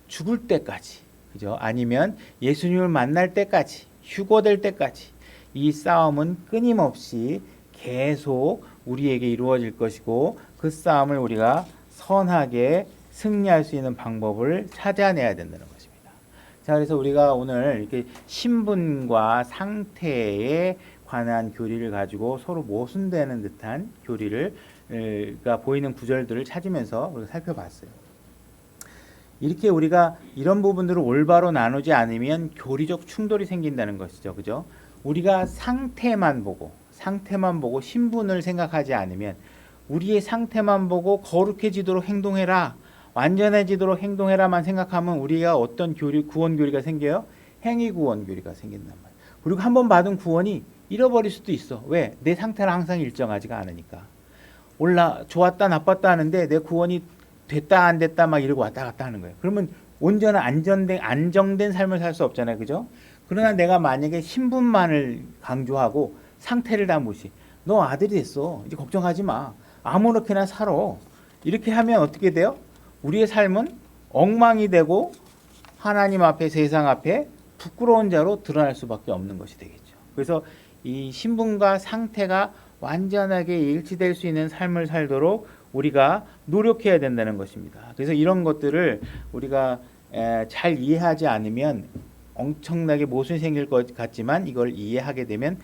죽을 때까지, 그죠? 아니면 예수님을 만날 때까지, 휴거될 때까지 이 싸움은 끊임없이 계속 우리에게 이루어질 것이고 그 싸움을 우리가 선하게 승리할 수 있는 방법을 찾아내야 된다는 것입니다. 자, 그래서 우리가 오늘 이렇게 신분과 상태에 관한 교리를 가지고 서로 모순되는 듯한 교리가 보이는 구절들을 찾으면서 우리가 살펴봤어요. 이렇게 우리가 이런 부분들을 올바로 나누지 않으면 교리적 충돌이 생긴다는 것이죠. 그죠? 우리가 상태만 보고 신분을 생각하지 않으면 우리의 상태만 보고 거룩해지도록 행동해라, 완전해지도록 행동해라만 생각하면 우리가 어떤 구원 교리가 생겨요? 행위 구원 교리가 생긴단 말이에요. 그리고 한 번 받은 구원이 잃어버릴 수도 있어. 왜? 내 상태는 항상 일정하지가 않으니까. 좋았다 나빴다 하는데 내 구원이 됐다 안 됐다 막 이러고 왔다 갔다 하는 거예요. 그러면 온전한 안정된 삶을 살 수 없잖아요. 그죠? 그러나 내가 만약에 신분만을 강조하고 상태를 다 무시. 너 아들이 됐어. 이제 걱정하지 마. 아무렇게나 살아. 이렇게 하면 어떻게 돼요? 우리의 삶은 엉망이 되고 하나님 앞에 세상 앞에 부끄러운 자로 드러날 수밖에 없는 것이 되겠죠. 그래서 이 신분과 상태가 완전하게 일치될 수 있는 삶을 살도록 우리가 노력해야 된다는 것입니다. 그래서 이런 것들을 우리가 잘 이해하지 않으면 엄청나게 모순이 생길 것 같지만 이걸 이해하게 되면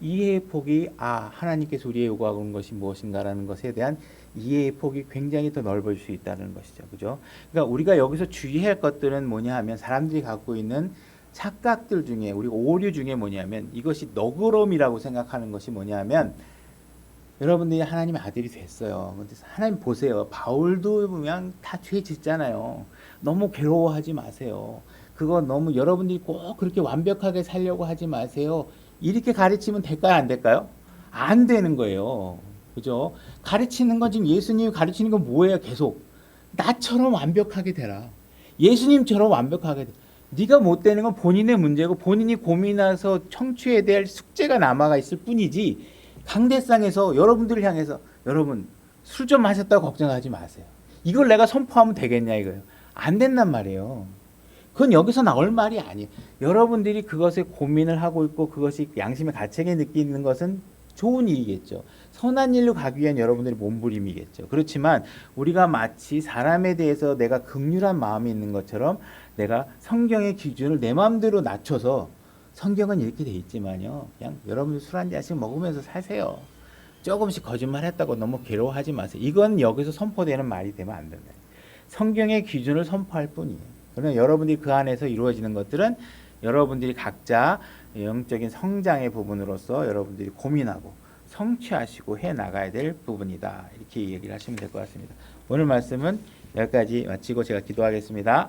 이해의 폭이 하나님께서 우리의 요구하는 것이 무엇인가라는 것에 대한 이해의 폭이 굉장히 더 넓어질 수 있다는 것이죠. 그죠? 그러니까 우리가 여기서 주의할 것들은 뭐냐 하면 사람들이 갖고 있는 착각들 중에 우리 오류 중에 뭐냐면 이것이 너그러움이라고 생각하는 것이 뭐냐면 여러분들이 하나님의 아들이 됐어요. 근데 하나님 보세요. 바울도 그냥 다 죄 짓잖아요. 너무 괴로워하지 마세요. 그거 너무 여러분들이 꼭 그렇게 완벽하게 살려고 하지 마세요. 이렇게 가르치면 될까요? 안 될까요? 안 되는 거예요. 그죠? 가르치는 건 지금 예수님이 가르치는 건 뭐예요? 계속 나처럼 완벽하게 되라. 예수님처럼 완벽하게 되라. 네가 못 되는 건 본인의 문제고 본인이 고민해서 청취해야 될 숙제가 남아가 있을 뿐이지 강대상에서 여러분들을 향해서 여러분 술 좀 마셨다고 걱정하지 마세요. 이걸 내가 선포하면 되겠냐 이거예요. 안 된단 말이에요. 그건 여기서 나올 말이 아니에요. 여러분들이 그것에 고민을 하고 있고 그것이 양심의 가책에 느끼는 것은 좋은 일이겠죠. 선한 일로 가기 위한 여러분들의 몸부림이겠죠. 그렇지만 우리가 마치 사람에 대해서 내가 긍휼한 마음이 있는 것처럼 내가 성경의 기준을 내 마음대로 낮춰서 성경은 이렇게 돼 있지만요. 그냥 여러분들 술 한 잔씩 먹으면서 사세요. 조금씩 거짓말했다고 너무 괴로워하지 마세요. 이건 여기서 선포되는 말이 되면 안 된다. 성경의 기준을 선포할 뿐이에요. 그러면 여러분들이 그 안에서 이루어지는 것들은 여러분들이 각자 영적인 성장의 부분으로서 여러분들이 고민하고 성취하시고 해 나가야 될 부분이다. 이렇게 얘기를 하시면 될 것 같습니다. 오늘 말씀은 여기까지 마치고 제가 기도하겠습니다.